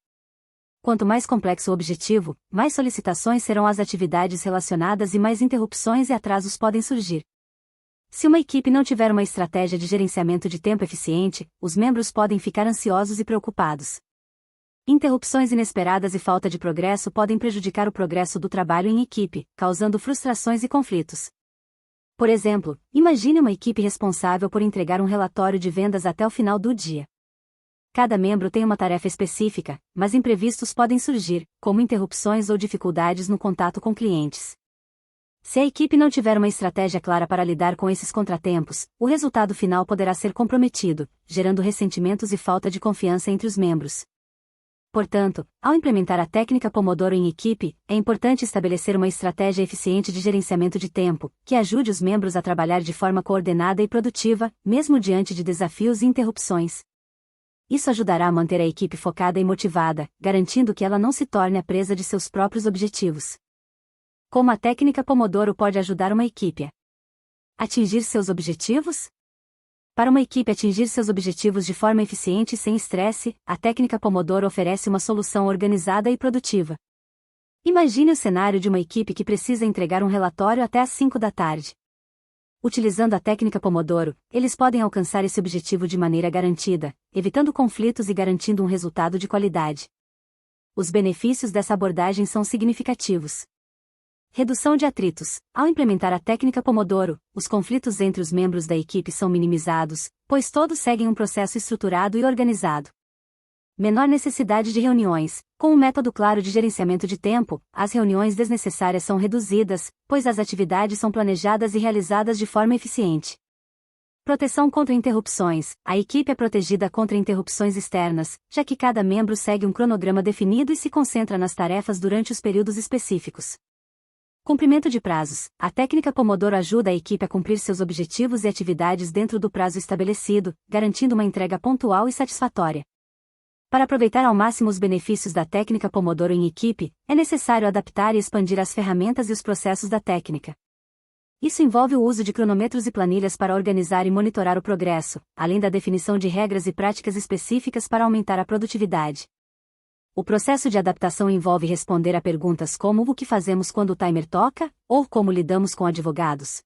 Quanto mais complexo o objetivo, mais solicitações serão às atividades relacionadas e mais interrupções e atrasos podem surgir. Se uma equipe não tiver uma estratégia de gerenciamento de tempo eficiente, os membros podem ficar ansiosos e preocupados. Interrupções inesperadas e falta de progresso podem prejudicar o progresso do trabalho em equipe, causando frustrações e conflitos. Por exemplo, imagine uma equipe responsável por entregar um relatório de vendas até o final do dia. Cada membro tem uma tarefa específica, mas imprevistos podem surgir, como interrupções ou dificuldades no contato com clientes. Se a equipe não tiver uma estratégia clara para lidar com esses contratempos, o resultado final poderá ser comprometido, gerando ressentimentos e falta de confiança entre os membros. Portanto, ao implementar a técnica Pomodoro em equipe, é importante estabelecer uma estratégia eficiente de gerenciamento de tempo, que ajude os membros a trabalhar de forma coordenada e produtiva, mesmo diante de desafios e interrupções. Isso ajudará a manter a equipe focada e motivada, garantindo que ela não se torne a presa de seus próprios objetivos. Como a técnica Pomodoro pode ajudar uma equipe a atingir seus objetivos? Para uma equipe atingir seus objetivos de forma eficiente e sem estresse, a técnica Pomodoro oferece uma solução organizada e produtiva. Imagine o cenário de uma equipe que precisa entregar um relatório até às 5 da tarde. Utilizando a técnica Pomodoro, eles podem alcançar esse objetivo de maneira garantida, evitando conflitos e garantindo um resultado de qualidade. Os benefícios dessa abordagem são significativos. Redução de atritos. Ao implementar a técnica Pomodoro, os conflitos entre os membros da equipe são minimizados, pois todos seguem um processo estruturado e organizado. Menor necessidade de reuniões. Com um método claro de gerenciamento de tempo, as reuniões desnecessárias são reduzidas, pois as atividades são planejadas e realizadas de forma eficiente. Proteção contra interrupções. A equipe é protegida contra interrupções externas, já que cada membro segue um cronograma definido e se concentra nas tarefas durante os períodos específicos. Cumprimento de prazos. A técnica Pomodoro ajuda a equipe a cumprir seus objetivos e atividades dentro do prazo estabelecido, garantindo uma entrega pontual e satisfatória. Para aproveitar ao máximo os benefícios da técnica Pomodoro em equipe, é necessário adaptar e expandir as ferramentas e os processos da técnica. Isso envolve o uso de cronômetros e planilhas para organizar e monitorar o progresso, além da definição de regras e práticas específicas para aumentar a produtividade. O processo de adaptação envolve responder a perguntas como o que fazemos quando o timer toca, ou como lidamos com advogados.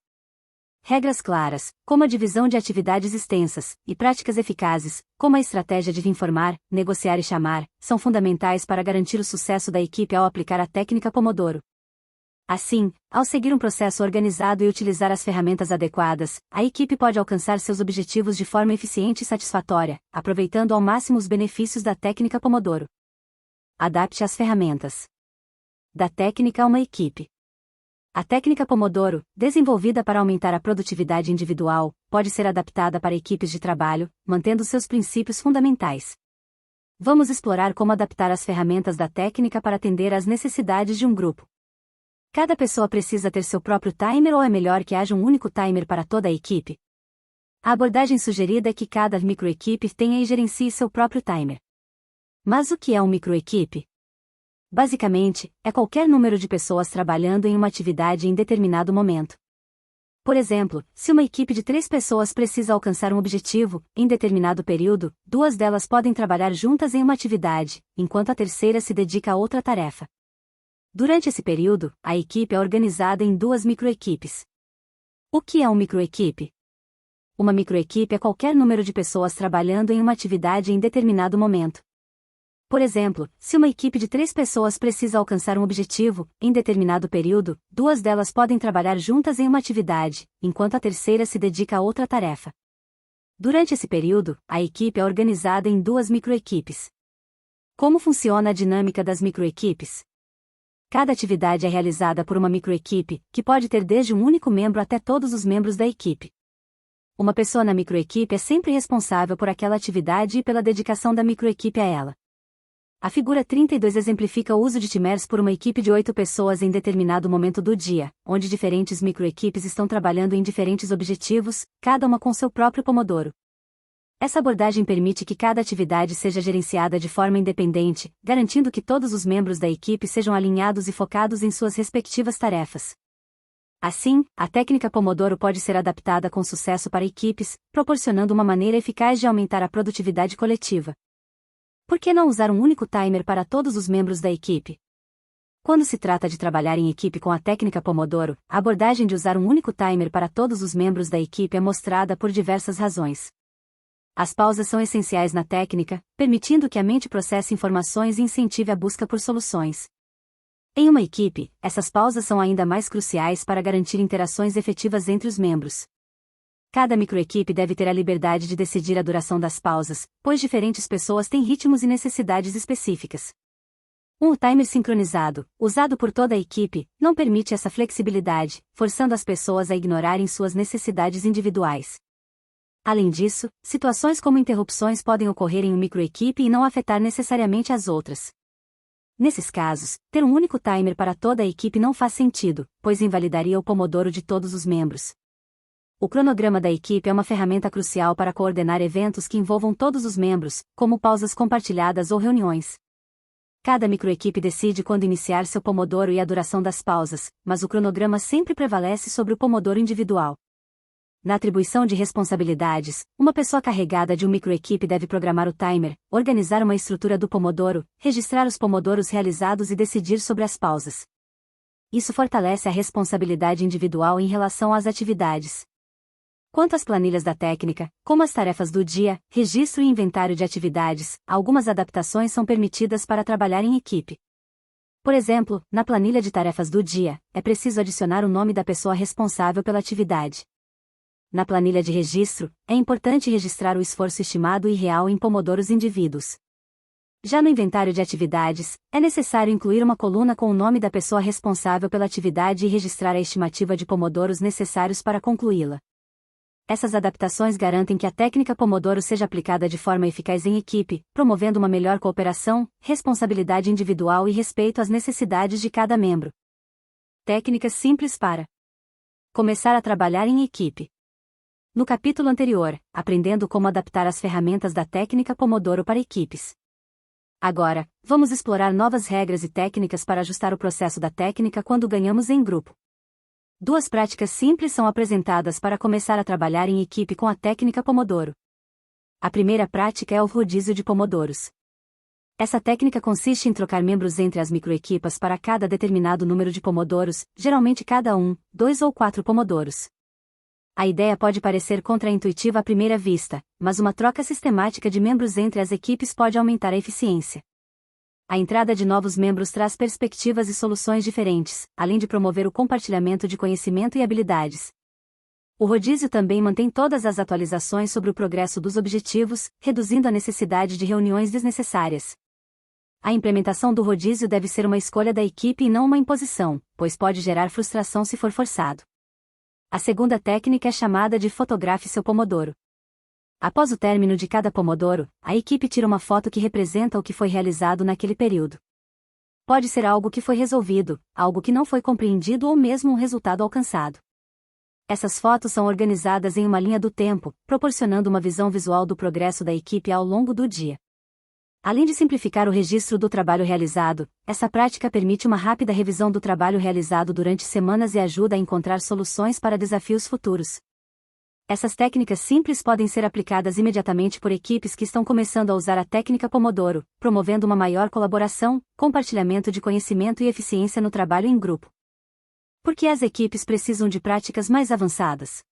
Regras claras, como a divisão de atividades extensas, e práticas eficazes, como a estratégia de informar, negociar e chamar, são fundamentais para garantir o sucesso da equipe ao aplicar a técnica Pomodoro. Assim, ao seguir um processo organizado e utilizar as ferramentas adequadas, a equipe pode alcançar seus objetivos de forma eficiente e satisfatória, aproveitando ao máximo os benefícios da técnica Pomodoro. Adapte as ferramentas. Da técnica a uma equipe. A técnica Pomodoro, desenvolvida para aumentar a produtividade individual, pode ser adaptada para equipes de trabalho, mantendo seus princípios fundamentais. Vamos explorar como adaptar as ferramentas da técnica para atender às necessidades de um grupo. Cada pessoa precisa ter seu próprio timer ou é melhor que haja um único timer para toda a equipe? A abordagem sugerida é que cada microequipe tenha e gerencie seu próprio timer. Mas o que é uma microequipe? Basicamente, é qualquer número de pessoas trabalhando em uma atividade em determinado momento. Por exemplo, se uma equipe de 3 pessoas precisa alcançar um objetivo, em determinado período, 2 delas podem trabalhar juntas em uma atividade, enquanto a terceira se dedica a outra tarefa. Durante esse período, a equipe é organizada em 2 microequipes. O que é uma microequipe? Uma microequipe é qualquer número de pessoas trabalhando em uma atividade em determinado momento. Por exemplo, se uma equipe de 3 pessoas precisa alcançar um objetivo, em determinado período, 2 delas podem trabalhar juntas em uma atividade, enquanto a terceira se dedica a outra tarefa. Durante esse período, a equipe é organizada em 2 microequipes. Como funciona a dinâmica das microequipes? Cada atividade é realizada por uma microequipe, que pode ter desde um único membro até todos os membros da equipe. Uma pessoa na microequipe é sempre responsável por aquela atividade e pela dedicação da microequipe a ela. A figura 32 exemplifica o uso de timers por uma equipe de 8 pessoas em determinado momento do dia, onde diferentes microequipes estão trabalhando em diferentes objetivos, cada uma com seu próprio Pomodoro. Essa abordagem permite que cada atividade seja gerenciada de forma independente, garantindo que todos os membros da equipe sejam alinhados e focados em suas respectivas tarefas. Assim, a técnica Pomodoro pode ser adaptada com sucesso para equipes, proporcionando uma maneira eficaz de aumentar a produtividade coletiva. Por que não usar um único timer para todos os membros da equipe? Quando se trata de trabalhar em equipe com a técnica Pomodoro, a abordagem de usar um único timer para todos os membros da equipe é mostrada por diversas razões. As pausas são essenciais na técnica, permitindo que a mente processe informações e incentive a busca por soluções. Em uma equipe, essas pausas são ainda mais cruciais para garantir interações efetivas entre os membros. Cada microequipe deve ter a liberdade de decidir a duração das pausas, pois diferentes pessoas têm ritmos e necessidades específicas. Um timer sincronizado, usado por toda a equipe, não permite essa flexibilidade, forçando as pessoas a ignorarem suas necessidades individuais. Além disso, situações como interrupções podem ocorrer em uma microequipe e não afetar necessariamente as outras. Nesses casos, ter um único timer para toda a equipe não faz sentido, pois invalidaria o pomodoro de todos os membros. O cronograma da equipe é uma ferramenta crucial para coordenar eventos que envolvam todos os membros, como pausas compartilhadas ou reuniões. Cada microequipe decide quando iniciar seu pomodoro e a duração das pausas, mas o cronograma sempre prevalece sobre o pomodoro individual. Na atribuição de responsabilidades, uma pessoa carregada de uma microequipe deve programar o timer, organizar uma estrutura do pomodoro, registrar os pomodoros realizados e decidir sobre as pausas. Isso fortalece a responsabilidade individual em relação às atividades. Quanto às planilhas da técnica, como as tarefas do dia, registro e inventário de atividades, algumas adaptações são permitidas para trabalhar em equipe. Por exemplo, na planilha de tarefas do dia, é preciso adicionar o nome da pessoa responsável pela atividade. Na planilha de registro, é importante registrar o esforço estimado e real em pomodoros indivíduos. Já no inventário de atividades, é necessário incluir uma coluna com o nome da pessoa responsável pela atividade e registrar a estimativa de pomodoros necessários para concluí-la. Essas adaptações garantem que a técnica Pomodoro seja aplicada de forma eficaz em equipe, promovendo uma melhor cooperação, responsabilidade individual e respeito às necessidades de cada membro. Técnicas simples para começar a trabalhar em equipe. No capítulo anterior, aprendendo como adaptar as ferramentas da técnica Pomodoro para equipes. Agora, vamos explorar novas regras e técnicas para ajustar o processo da técnica quando ganhamos em grupo. Duas práticas simples são apresentadas para começar a trabalhar em equipe com a técnica Pomodoro. A primeira prática é o rodízio de pomodoros. Essa técnica consiste em trocar membros entre as microequipas para cada determinado número de pomodoros, geralmente cada 1, 2 ou 4 pomodoros. A ideia pode parecer contraintuitiva à primeira vista, mas uma troca sistemática de membros entre as equipes pode aumentar a eficiência. A entrada de novos membros traz perspectivas e soluções diferentes, além de promover o compartilhamento de conhecimento e habilidades. O rodízio também mantém todas as atualizações sobre o progresso dos objetivos, reduzindo a necessidade de reuniões desnecessárias. A implementação do rodízio deve ser uma escolha da equipe e não uma imposição, pois pode gerar frustração se for forçado. A segunda técnica é chamada de fotografe seu pomodoro. Após o término de cada pomodoro, a equipe tira uma foto que representa o que foi realizado naquele período. Pode ser algo que foi resolvido, algo que não foi compreendido ou mesmo um resultado alcançado. Essas fotos são organizadas em uma linha do tempo, proporcionando uma visão visual do progresso da equipe ao longo do dia. Além de simplificar o registro do trabalho realizado, essa prática permite uma rápida revisão do trabalho realizado durante semanas e ajuda a encontrar soluções para desafios futuros. Essas técnicas simples podem ser aplicadas imediatamente por equipes que estão começando a usar a técnica Pomodoro, promovendo uma maior colaboração, compartilhamento de conhecimento e eficiência no trabalho em grupo. Por que as equipes precisam de práticas mais avançadas?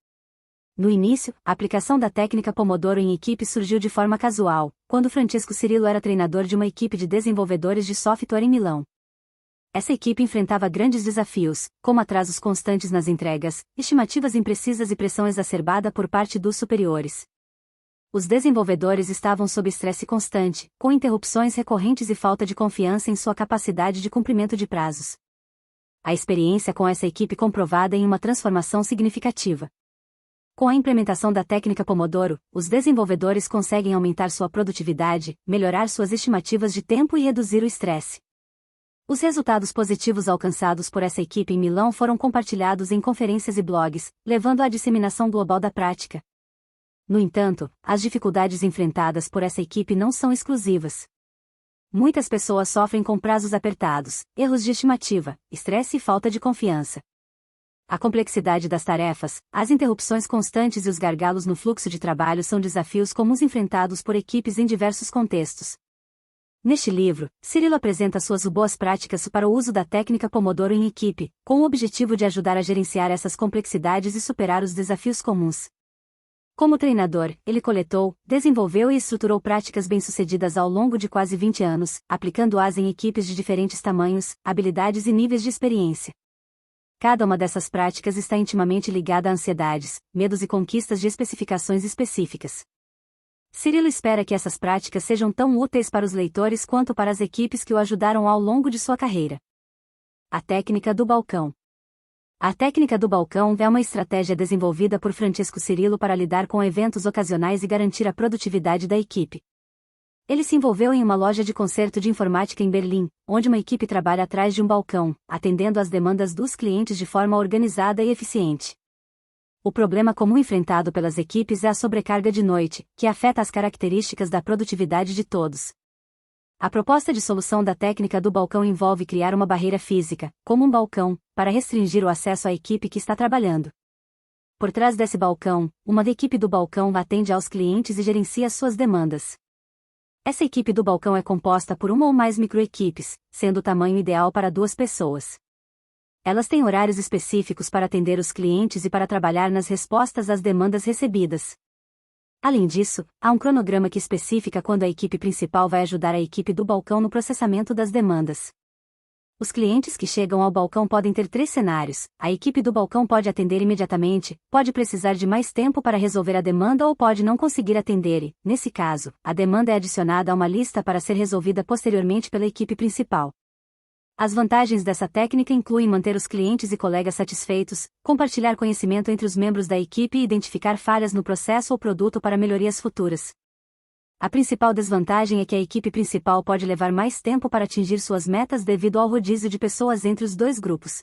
No início, a aplicação da técnica Pomodoro em equipe surgiu de forma casual, quando Francesco Cirillo era treinador de uma equipe de desenvolvedores de software em Milão. Essa equipe enfrentava grandes desafios, como atrasos constantes nas entregas, estimativas imprecisas e pressão exacerbada por parte dos superiores. Os desenvolvedores estavam sob estresse constante, com interrupções recorrentes e falta de confiança em sua capacidade de cumprimento de prazos. A experiência com essa equipe comprovada em uma transformação significativa. Com a implementação da técnica Pomodoro, os desenvolvedores conseguem aumentar sua produtividade, melhorar suas estimativas de tempo e reduzir o estresse. Os resultados positivos alcançados por essa equipe em Milão foram compartilhados em conferências e blogs, levando à disseminação global da prática. No entanto, as dificuldades enfrentadas por essa equipe não são exclusivas. Muitas pessoas sofrem com prazos apertados, erros de estimativa, estresse e falta de confiança. A complexidade das tarefas, as interrupções constantes e os gargalos no fluxo de trabalho são desafios comuns enfrentados por equipes em diversos contextos. Neste livro, Cirillo apresenta suas boas práticas para o uso da técnica Pomodoro em equipe, com o objetivo de ajudar a gerenciar essas complexidades e superar os desafios comuns. Como treinador, ele coletou, desenvolveu e estruturou práticas bem-sucedidas ao longo de quase 20 anos, aplicando-as em equipes de diferentes tamanhos, habilidades e níveis de experiência. Cada uma dessas práticas está intimamente ligada a ansiedades, medos e conquistas de especificações específicas. Cirilo espera que essas práticas sejam tão úteis para os leitores quanto para as equipes que o ajudaram ao longo de sua carreira. A técnica do balcão. A técnica do balcão é uma estratégia desenvolvida por Francesco Cirilo para lidar com eventos ocasionais e garantir a produtividade da equipe. Ele se envolveu em uma loja de conserto de informática em Berlim, onde uma equipe trabalha atrás de um balcão, atendendo às demandas dos clientes de forma organizada e eficiente. O problema comum enfrentado pelas equipes é a sobrecarga de noite, que afeta as características da produtividade de todos. A proposta de solução da técnica do balcão envolve criar uma barreira física, como um balcão, para restringir o acesso à equipe que está trabalhando. Por trás desse balcão, uma equipe do balcão atende aos clientes e gerencia suas demandas. Essa equipe do balcão é composta por uma ou mais microequipes, sendo o tamanho ideal para 2 pessoas. Elas têm horários específicos para atender os clientes e para trabalhar nas respostas às demandas recebidas. Além disso, há um cronograma que especifica quando a equipe principal vai ajudar a equipe do balcão no processamento das demandas. Os clientes que chegam ao balcão podem ter 3 cenários: a equipe do balcão pode atender imediatamente, pode precisar de mais tempo para resolver a demanda ou pode não conseguir atender e, nesse caso, a demanda é adicionada a uma lista para ser resolvida posteriormente pela equipe principal. As vantagens dessa técnica incluem manter os clientes e colegas satisfeitos, compartilhar conhecimento entre os membros da equipe e identificar falhas no processo ou produto para melhorias futuras. A principal desvantagem é que a equipe principal pode levar mais tempo para atingir suas metas devido ao rodízio de pessoas entre os 2 grupos.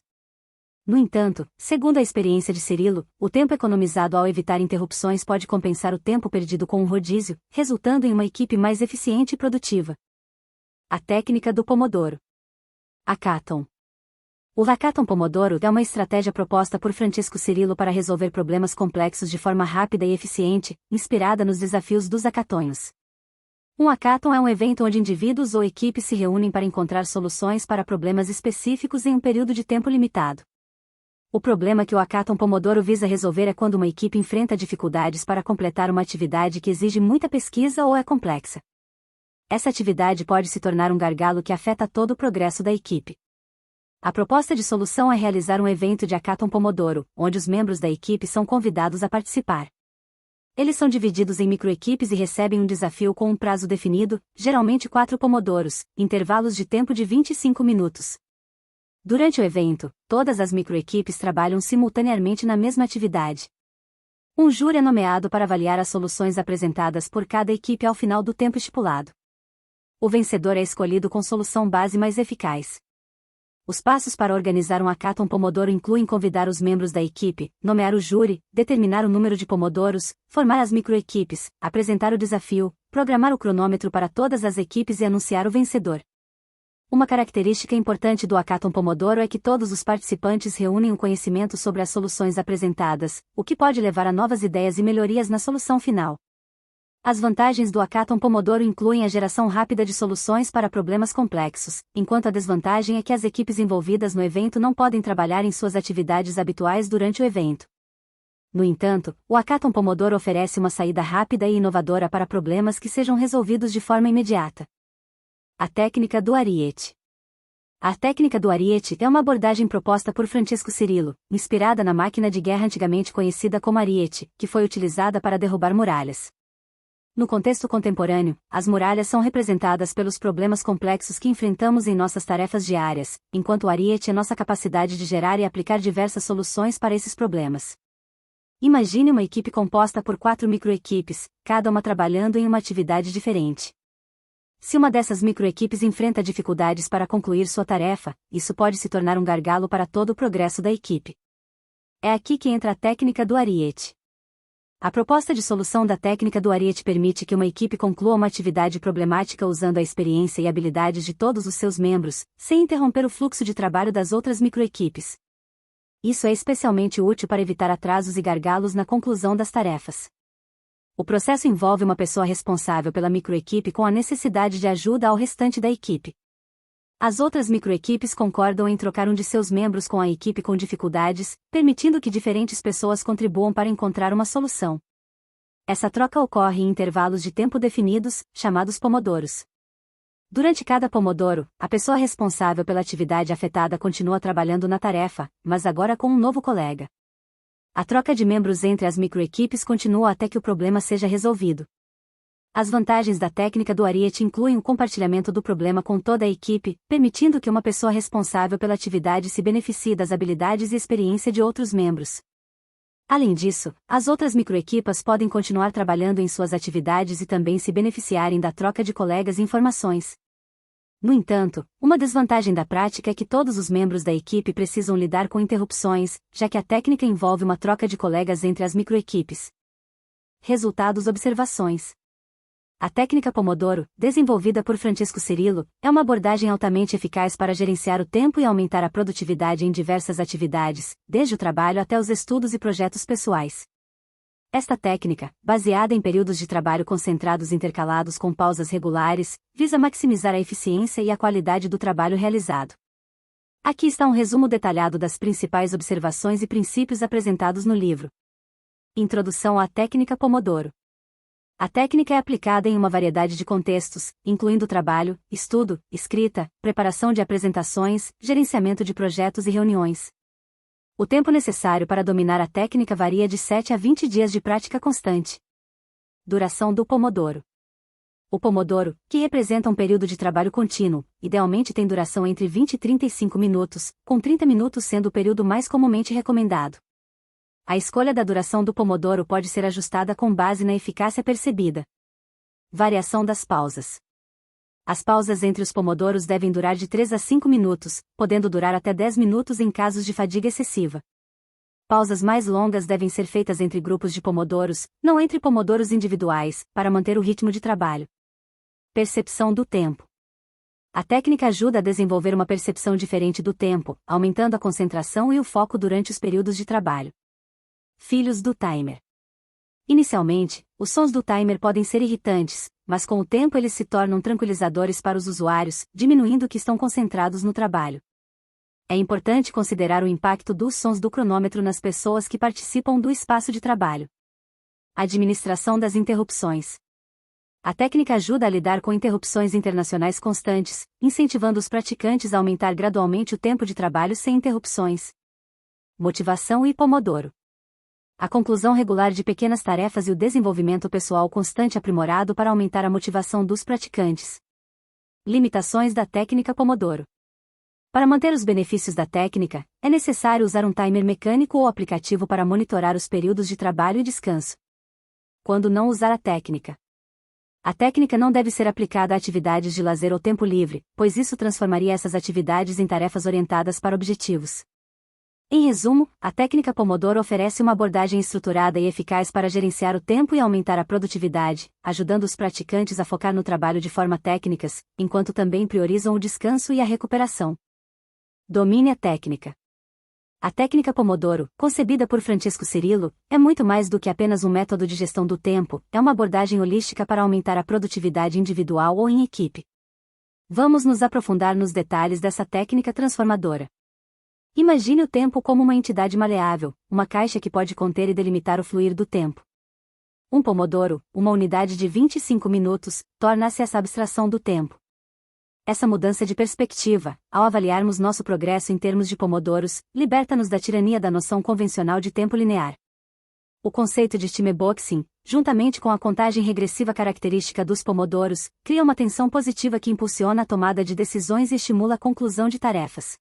No entanto, segundo a experiência de Cirilo, o tempo economizado ao evitar interrupções pode compensar o tempo perdido com o rodízio, resultando em uma equipe mais eficiente e produtiva. A técnica do Pomodoro. Hackathon. O Hackathon Pomodoro é uma estratégia proposta por Francesco Cirilo para resolver problemas complexos de forma rápida e eficiente, inspirada nos desafios dos hackathons. Um hackathon é um evento onde indivíduos ou equipes se reúnem para encontrar soluções para problemas específicos em um período de tempo limitado. O problema que o Hackathon Pomodoro visa resolver é quando uma equipe enfrenta dificuldades para completar uma atividade que exige muita pesquisa ou é complexa. Essa atividade pode se tornar um gargalo que afeta todo o progresso da equipe. A proposta de solução é realizar um evento de Hackathon Pomodoro, onde os membros da equipe são convidados a participar. Eles são divididos em microequipes e recebem um desafio com um prazo definido, geralmente 4 pomodoros, intervalos de tempo de 25 minutos. Durante o evento, todas as microequipes trabalham simultaneamente na mesma atividade. Um júri é nomeado para avaliar as soluções apresentadas por cada equipe ao final do tempo estipulado. O vencedor é escolhido com solução base mais eficaz. Os passos para organizar um Hackathon Pomodoro incluem convidar os membros da equipe, nomear o júri, determinar o número de pomodoros, formar as microequipes, apresentar o desafio, programar o cronômetro para todas as equipes e anunciar o vencedor. Uma característica importante do Hackathon Pomodoro é que todos os participantes reúnem um conhecimento sobre as soluções apresentadas, o que pode levar a novas ideias e melhorias na solução final. As vantagens do Hackathon Pomodoro incluem a geração rápida de soluções para problemas complexos, enquanto a desvantagem é que as equipes envolvidas no evento não podem trabalhar em suas atividades habituais durante o evento. No entanto, o Hackathon Pomodoro oferece uma saída rápida e inovadora para problemas que sejam resolvidos de forma imediata. A técnica do ariete. A técnica do ariete é uma abordagem proposta por Francesco Cirilo, inspirada na máquina de guerra antigamente conhecida como ariete, que foi utilizada para derrubar muralhas. No contexto contemporâneo, as muralhas são representadas pelos problemas complexos que enfrentamos em nossas tarefas diárias, enquanto o ariete é nossa capacidade de gerar e aplicar diversas soluções para esses problemas. Imagine uma equipe composta por 4 microequipes, cada uma trabalhando em uma atividade diferente. Se uma dessas microequipes enfrenta dificuldades para concluir sua tarefa, isso pode se tornar um gargalo para todo o progresso da equipe. É aqui que entra a técnica do ariete. A proposta de solução da técnica do ariete permite que uma equipe conclua uma atividade problemática usando a experiência e habilidades de todos os seus membros, sem interromper o fluxo de trabalho das outras microequipes. Isso é especialmente útil para evitar atrasos e gargalos na conclusão das tarefas. O processo envolve uma pessoa responsável pela microequipe com a necessidade de ajuda ao restante da equipe. As outras microequipes concordam em trocar um de seus membros com a equipe com dificuldades, permitindo que diferentes pessoas contribuam para encontrar uma solução. Essa troca ocorre em intervalos de tempo definidos, chamados pomodoros. Durante cada pomodoro, a pessoa responsável pela atividade afetada continua trabalhando na tarefa, mas agora com um novo colega. A troca de membros entre as microequipes continua até que o problema seja resolvido. As vantagens da técnica do Ariete incluem o compartilhamento do problema com toda a equipe, permitindo que uma pessoa responsável pela atividade se beneficie das habilidades e experiência de outros membros. Além disso, as outras microequipas podem continuar trabalhando em suas atividades e também se beneficiarem da troca de colegas e informações. No entanto, uma desvantagem da prática é que todos os membros da equipe precisam lidar com interrupções, já que a técnica envolve uma troca de colegas entre as microequipes. Resultados: observações. A técnica Pomodoro, desenvolvida por Francesco Cirillo, é uma abordagem altamente eficaz para gerenciar o tempo e aumentar a produtividade em diversas atividades, desde o trabalho até os estudos e projetos pessoais. Esta técnica, baseada em períodos de trabalho concentrados intercalados com pausas regulares, visa maximizar a eficiência e a qualidade do trabalho realizado. Aqui está um resumo detalhado das principais observações e princípios apresentados no livro. Introdução à técnica Pomodoro. A técnica é aplicada em uma variedade de contextos, incluindo trabalho, estudo, escrita, preparação de apresentações, gerenciamento de projetos e reuniões. O tempo necessário para dominar a técnica varia de 7 a 20 dias de prática constante. Duração do Pomodoro. O Pomodoro, que representa um período de trabalho contínuo, idealmente tem duração entre 20 e 35 minutos, com 30 minutos sendo o período mais comumente recomendado. A escolha da duração do Pomodoro pode ser ajustada com base na eficácia percebida. Variação das pausas. As pausas entre os pomodoros devem durar de 3 a 5 minutos, podendo durar até 10 minutos em casos de fadiga excessiva. Pausas mais longas devem ser feitas entre grupos de pomodoros, não entre pomodoros individuais, para manter o ritmo de trabalho. Percepção do tempo. A técnica ajuda a desenvolver uma percepção diferente do tempo, aumentando a concentração e o foco durante os períodos de trabalho. Filhos do timer. Inicialmente, os sons do timer podem ser irritantes, mas com o tempo eles se tornam tranquilizadores para os usuários, diminuindo que estão concentrados no trabalho. É importante considerar o impacto dos sons do cronômetro nas pessoas que participam do espaço de trabalho. Administração das interrupções. A técnica ajuda a lidar com interrupções internacionais constantes, incentivando os praticantes a aumentar gradualmente o tempo de trabalho sem interrupções. Motivação e Pomodoro. A conclusão regular de pequenas tarefas e o desenvolvimento pessoal constante aprimorado para aumentar a motivação dos praticantes. Limitações da técnica Pomodoro. Para manter os benefícios da técnica, é necessário usar um timer mecânico ou aplicativo para monitorar os períodos de trabalho e descanso. Quando não usar a técnica. A técnica não deve ser aplicada a atividades de lazer ou tempo livre, pois isso transformaria essas atividades em tarefas orientadas para objetivos. Em resumo, a técnica Pomodoro oferece uma abordagem estruturada e eficaz para gerenciar o tempo e aumentar a produtividade, ajudando os praticantes a focar no trabalho de forma técnicas, enquanto também priorizam o descanso e a recuperação. Domine a técnica. A técnica Pomodoro, concebida por Francesco Cirillo, é muito mais do que apenas um método de gestão do tempo, é uma abordagem holística para aumentar a produtividade individual ou em equipe. Vamos nos aprofundar nos detalhes dessa técnica transformadora. Imagine o tempo como uma entidade maleável, uma caixa que pode conter e delimitar o fluir do tempo. Um pomodoro, uma unidade de 25 minutos, torna-se essa abstração do tempo. Essa mudança de perspectiva, ao avaliarmos nosso progresso em termos de pomodoros, liberta-nos da tirania da noção convencional de tempo linear. O conceito de timeboxing, juntamente com a contagem regressiva característica dos pomodoros, cria uma tensão positiva que impulsiona a tomada de decisões e estimula a conclusão de tarefas.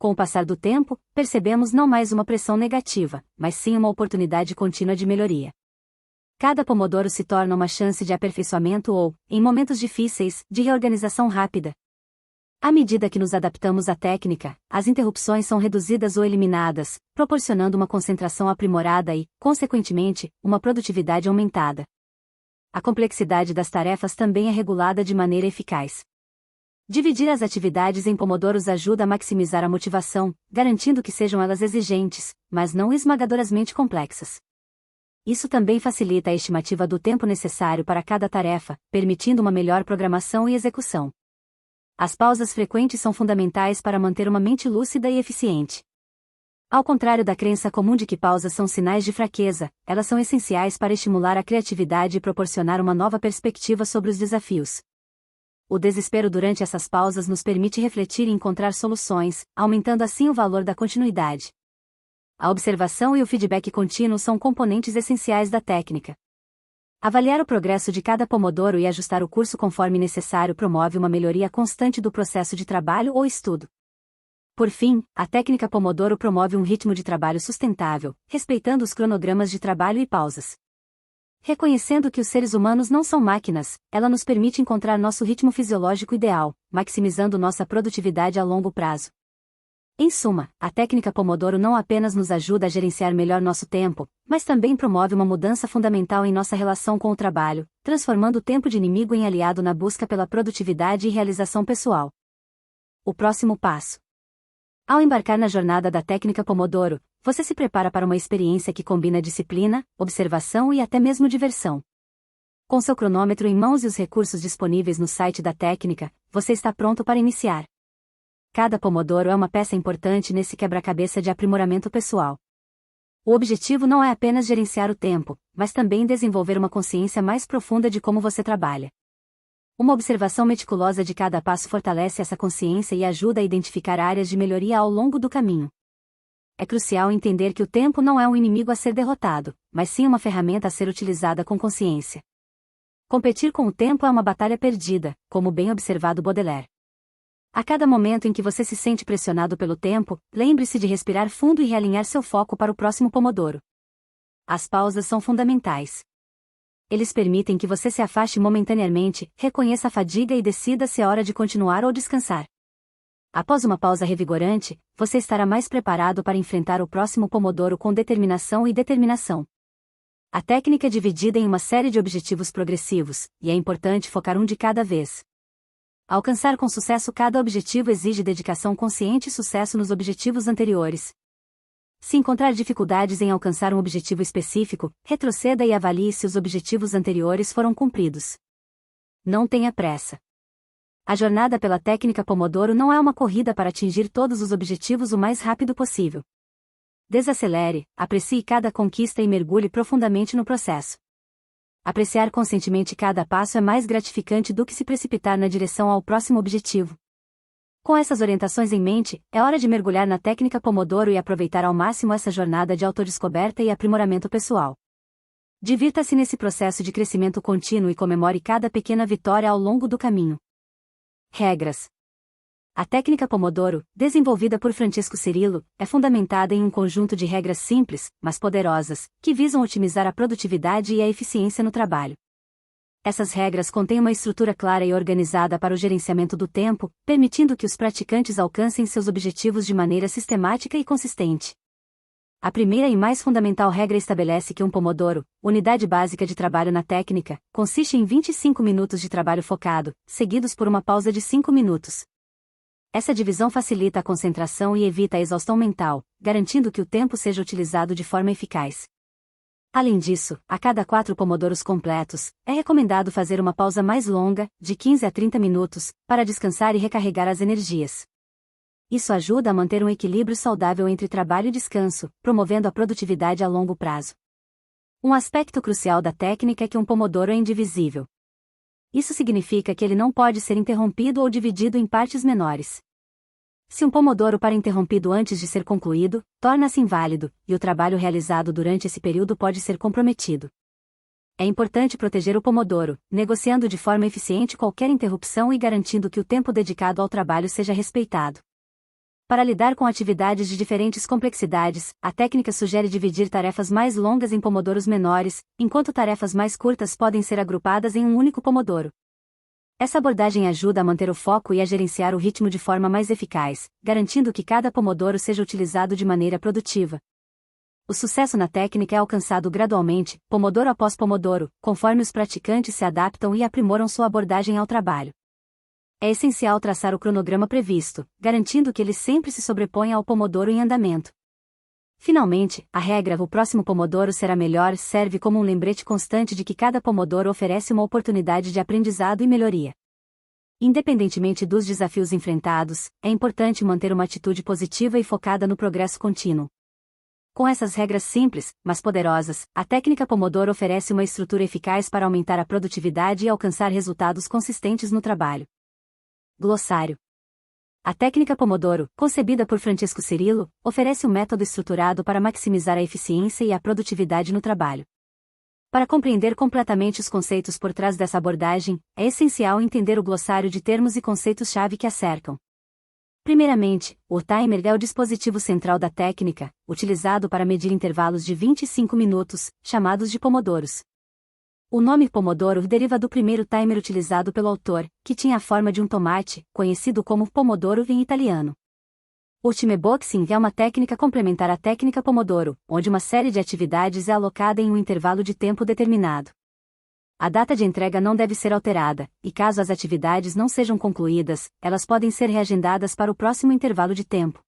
Com o passar do tempo, percebemos não mais uma pressão negativa, mas sim uma oportunidade contínua de melhoria. Cada pomodoro se torna uma chance de aperfeiçoamento ou, em momentos difíceis, de reorganização rápida. À medida que nos adaptamos à técnica, as interrupções são reduzidas ou eliminadas, proporcionando uma concentração aprimorada e, consequentemente, uma produtividade aumentada. A complexidade das tarefas também é regulada de maneira eficaz. Dividir as atividades em pomodoros ajuda a maximizar a motivação, garantindo que sejam elas exigentes, mas não esmagadoramente complexas. Isso também facilita a estimativa do tempo necessário para cada tarefa, permitindo uma melhor programação e execução. As pausas frequentes são fundamentais para manter uma mente lúcida e eficiente. Ao contrário da crença comum de que pausas são sinais de fraqueza, elas são essenciais para estimular a criatividade e proporcionar uma nova perspectiva sobre os desafios. O desespero durante essas pausas nos permite refletir e encontrar soluções, aumentando assim o valor da continuidade. A observação e o feedback contínuo são componentes essenciais da técnica. Avaliar o progresso de cada pomodoro e ajustar o curso conforme necessário promove uma melhoria constante do processo de trabalho ou estudo. Por fim, a técnica Pomodoro promove um ritmo de trabalho sustentável, respeitando os cronogramas de trabalho e pausas. Reconhecendo que os seres humanos não são máquinas, ela nos permite encontrar nosso ritmo fisiológico ideal, maximizando nossa produtividade a longo prazo. Em suma, a técnica Pomodoro não apenas nos ajuda a gerenciar melhor nosso tempo, mas também promove uma mudança fundamental em nossa relação com o trabalho, transformando o tempo de inimigo em aliado na busca pela produtividade e realização pessoal. O próximo passo. Ao embarcar na jornada da técnica Pomodoro, você se prepara para uma experiência que combina disciplina, observação e até mesmo diversão. Com seu cronômetro em mãos e os recursos disponíveis no site da técnica, você está pronto para iniciar. Cada Pomodoro é uma peça importante nesse quebra-cabeça de aprimoramento pessoal. O objetivo não é apenas gerenciar o tempo, mas também desenvolver uma consciência mais profunda de como você trabalha. Uma observação meticulosa de cada passo fortalece essa consciência e ajuda a identificar áreas de melhoria ao longo do caminho. É crucial entender que o tempo não é um inimigo a ser derrotado, mas sim uma ferramenta a ser utilizada com consciência. Competir com o tempo é uma batalha perdida, como bem observado Baudelaire. A cada momento em que você se sente pressionado pelo tempo, lembre-se de respirar fundo e realinhar seu foco para o próximo Pomodoro. As pausas são fundamentais. Eles permitem que você se afaste momentaneamente, reconheça a fadiga e decida se é hora de continuar ou descansar. Após uma pausa revigorante, você estará mais preparado para enfrentar o próximo Pomodoro com determinação. A técnica é dividida em uma série de objetivos progressivos, e é importante focar um de cada vez. Alcançar com sucesso cada objetivo exige dedicação consciente e sucesso nos objetivos anteriores. Se encontrar dificuldades em alcançar um objetivo específico, retroceda e avalie se os objetivos anteriores foram cumpridos. Não tenha pressa. A jornada pela técnica Pomodoro não é uma corrida para atingir todos os objetivos o mais rápido possível. Desacelere, aprecie cada conquista e mergulhe profundamente no processo. Apreciar conscientemente cada passo é mais gratificante do que se precipitar na direção ao próximo objetivo. Com essas orientações em mente, é hora de mergulhar na técnica Pomodoro e aproveitar ao máximo essa jornada de autodescoberta e aprimoramento pessoal. Divirta-se nesse processo de crescimento contínuo e comemore cada pequena vitória ao longo do caminho. Regras. A técnica Pomodoro, desenvolvida por Francesco Cirillo, é fundamentada em um conjunto de regras simples, mas poderosas, que visam otimizar a produtividade e a eficiência no trabalho. Essas regras contêm uma estrutura clara e organizada para o gerenciamento do tempo, permitindo que os praticantes alcancem seus objetivos de maneira sistemática e consistente. A primeira e mais fundamental regra estabelece que um Pomodoro, unidade básica de trabalho na técnica, consiste em 25 minutos de trabalho focado, seguidos por uma pausa de 5 minutos. Essa divisão facilita a concentração e evita a exaustão mental, garantindo que o tempo seja utilizado de forma eficaz. Além disso, a cada 4 pomodoros completos, é recomendado fazer uma pausa mais longa, de 15 a 30 minutos, para descansar e recarregar as energias. Isso ajuda a manter um equilíbrio saudável entre trabalho e descanso, promovendo a produtividade a longo prazo. Um aspecto crucial da técnica é que um pomodoro é indivisível. Isso significa que ele não pode ser interrompido ou dividido em partes menores. Se um pomodoro para interrompido antes de ser concluído, torna-se inválido, e o trabalho realizado durante esse período pode ser comprometido. É importante proteger o pomodoro, negociando de forma eficiente qualquer interrupção e garantindo que o tempo dedicado ao trabalho seja respeitado. Para lidar com atividades de diferentes complexidades, a técnica sugere dividir tarefas mais longas em pomodoros menores, enquanto tarefas mais curtas podem ser agrupadas em um único pomodoro. Essa abordagem ajuda a manter o foco e a gerenciar o ritmo de forma mais eficaz, garantindo que cada pomodoro seja utilizado de maneira produtiva. O sucesso na técnica é alcançado gradualmente, pomodoro após pomodoro, conforme os praticantes se adaptam e aprimoram sua abordagem ao trabalho. É essencial traçar o cronograma previsto, garantindo que ele sempre se sobreponha ao pomodoro em andamento. Finalmente, a regra "o próximo pomodoro será melhor" serve como um lembrete constante de que cada pomodoro oferece uma oportunidade de aprendizado e melhoria. Independentemente dos desafios enfrentados, é importante manter uma atitude positiva e focada no progresso contínuo. Com essas regras simples, mas poderosas, a técnica Pomodoro oferece uma estrutura eficaz para aumentar a produtividade e alcançar resultados consistentes no trabalho. Glossário. A técnica Pomodoro, concebida por Francesco Cirillo, oferece um método estruturado para maximizar a eficiência e a produtividade no trabalho. Para compreender completamente os conceitos por trás dessa abordagem, é essencial entender o glossário de termos e conceitos-chave que a cercam. Primeiramente, o timer é o dispositivo central da técnica, utilizado para medir intervalos de 25 minutos, chamados de pomodoros. O nome Pomodoro deriva do primeiro timer utilizado pelo autor, que tinha a forma de um tomate, conhecido como pomodoro em italiano. O timeboxing é uma técnica complementar à técnica Pomodoro, onde uma série de atividades é alocada em um intervalo de tempo determinado. A data de entrega não deve ser alterada, e caso as atividades não sejam concluídas, elas podem ser reagendadas para o próximo intervalo de tempo.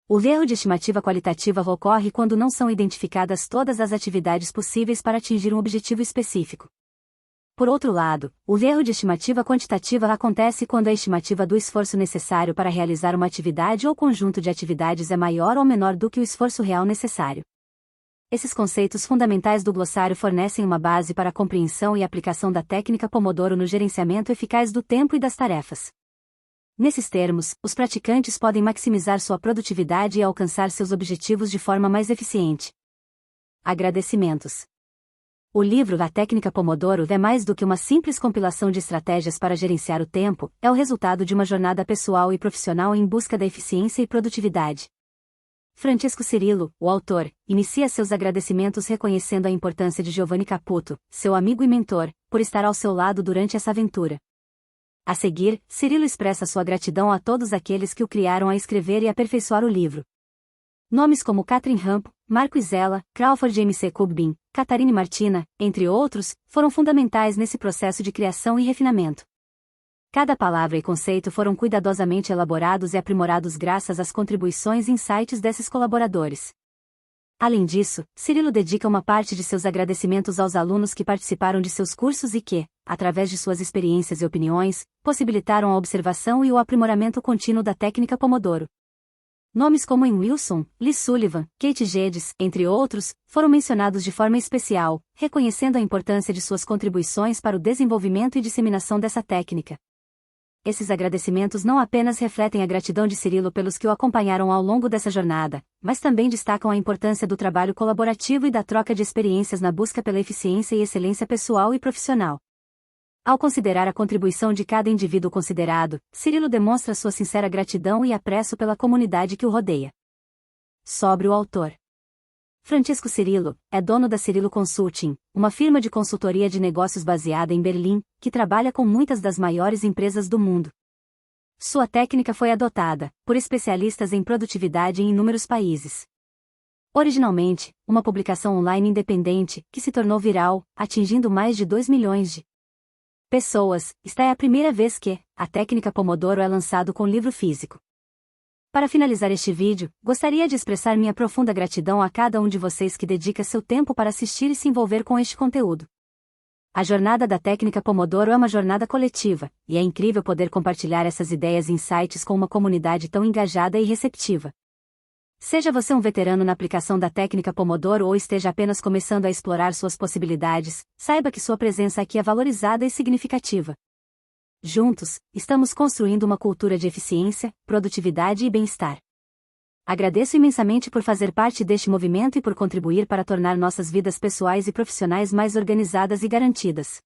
O erro de estimativa qualitativa ocorre quando não são identificadas todas as atividades possíveis para atingir um objetivo específico. Por outro lado, o erro de estimativa quantitativa acontece quando a estimativa do esforço necessário para realizar uma atividade ou conjunto de atividades é maior ou menor do que o esforço real necessário. Esses conceitos fundamentais do glossário fornecem uma base para a compreensão e aplicação da técnica Pomodoro no gerenciamento eficaz do tempo e das tarefas. Nesses termos, os praticantes podem maximizar sua produtividade e alcançar seus objetivos de forma mais eficiente. Agradecimentos. O livro A Técnica Pomodoro é mais do que uma simples compilação de estratégias para gerenciar o tempo, é o resultado de uma jornada pessoal e profissional em busca da eficiência e produtividade. Francesco Cirillo, o autor, inicia seus agradecimentos reconhecendo a importância de Giovanni Caputo, seu amigo e mentor, por estar ao seu lado durante essa aventura. A seguir, Cirillo expressa sua gratidão a todos aqueles que o criaram a escrever e aperfeiçoar o livro. Nomes como Katrin Rampo, Marco Isella, Crawford M.C. Cubbin, Catarine Martina, entre outros, foram fundamentais nesse processo de criação e refinamento. Cada palavra e conceito foram cuidadosamente elaborados e aprimorados graças às contribuições e insights desses colaboradores. Além disso, Cirillo dedica uma parte de seus agradecimentos aos alunos que participaram de seus cursos e que, através de suas experiências e opiniões, possibilitaram a observação e o aprimoramento contínuo da técnica Pomodoro. Nomes como Ian Wilson, Lee Sullivan, Kate Geddes, entre outros, foram mencionados de forma especial, reconhecendo a importância de suas contribuições para o desenvolvimento e disseminação dessa técnica. Esses agradecimentos não apenas refletem a gratidão de Cirillo pelos que o acompanharam ao longo dessa jornada, mas também destacam a importância do trabalho colaborativo e da troca de experiências na busca pela eficiência e excelência pessoal e profissional. Ao considerar a contribuição de cada indivíduo considerado, Cirillo demonstra sua sincera gratidão e apreço pela comunidade que o rodeia. Sobre o autor. Francesco Cirillo é dono da Cirillo Consulting, uma firma de consultoria de negócios baseada em Berlim, que trabalha com muitas das maiores empresas do mundo. Sua técnica foi adotada por especialistas em produtividade em inúmeros países. Originalmente, uma publicação online independente, que se tornou viral, atingindo mais de 2 milhões de pessoas, esta é a primeira vez que a técnica Pomodoro é lançado com livro físico. Para finalizar este vídeo, gostaria de expressar minha profunda gratidão a cada um de vocês que dedica seu tempo para assistir e se envolver com este conteúdo. A jornada da técnica Pomodoro é uma jornada coletiva, e é incrível poder compartilhar essas ideias e insights com uma comunidade tão engajada e receptiva. Seja você um veterano na aplicação da técnica Pomodoro ou esteja apenas começando a explorar suas possibilidades, saiba que sua presença aqui é valorizada e significativa. Juntos, estamos construindo uma cultura de eficiência, produtividade e bem-estar. Agradeço imensamente por fazer parte deste movimento e por contribuir para tornar nossas vidas pessoais e profissionais mais organizadas e garantidas.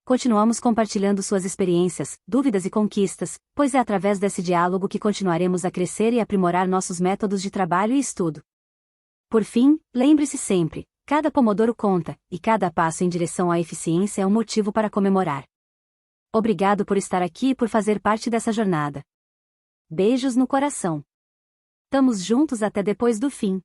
Continuamos compartilhando suas experiências, dúvidas e conquistas, pois é através desse diálogo que continuaremos a crescer e aprimorar nossos métodos de trabalho e estudo. Por fim, lembre-se sempre, cada pomodoro conta, e cada passo em direção à eficiência é um motivo para comemorar. Obrigado por estar aqui e por fazer parte dessa jornada. Beijos no coração. Estamos juntos até depois do fim.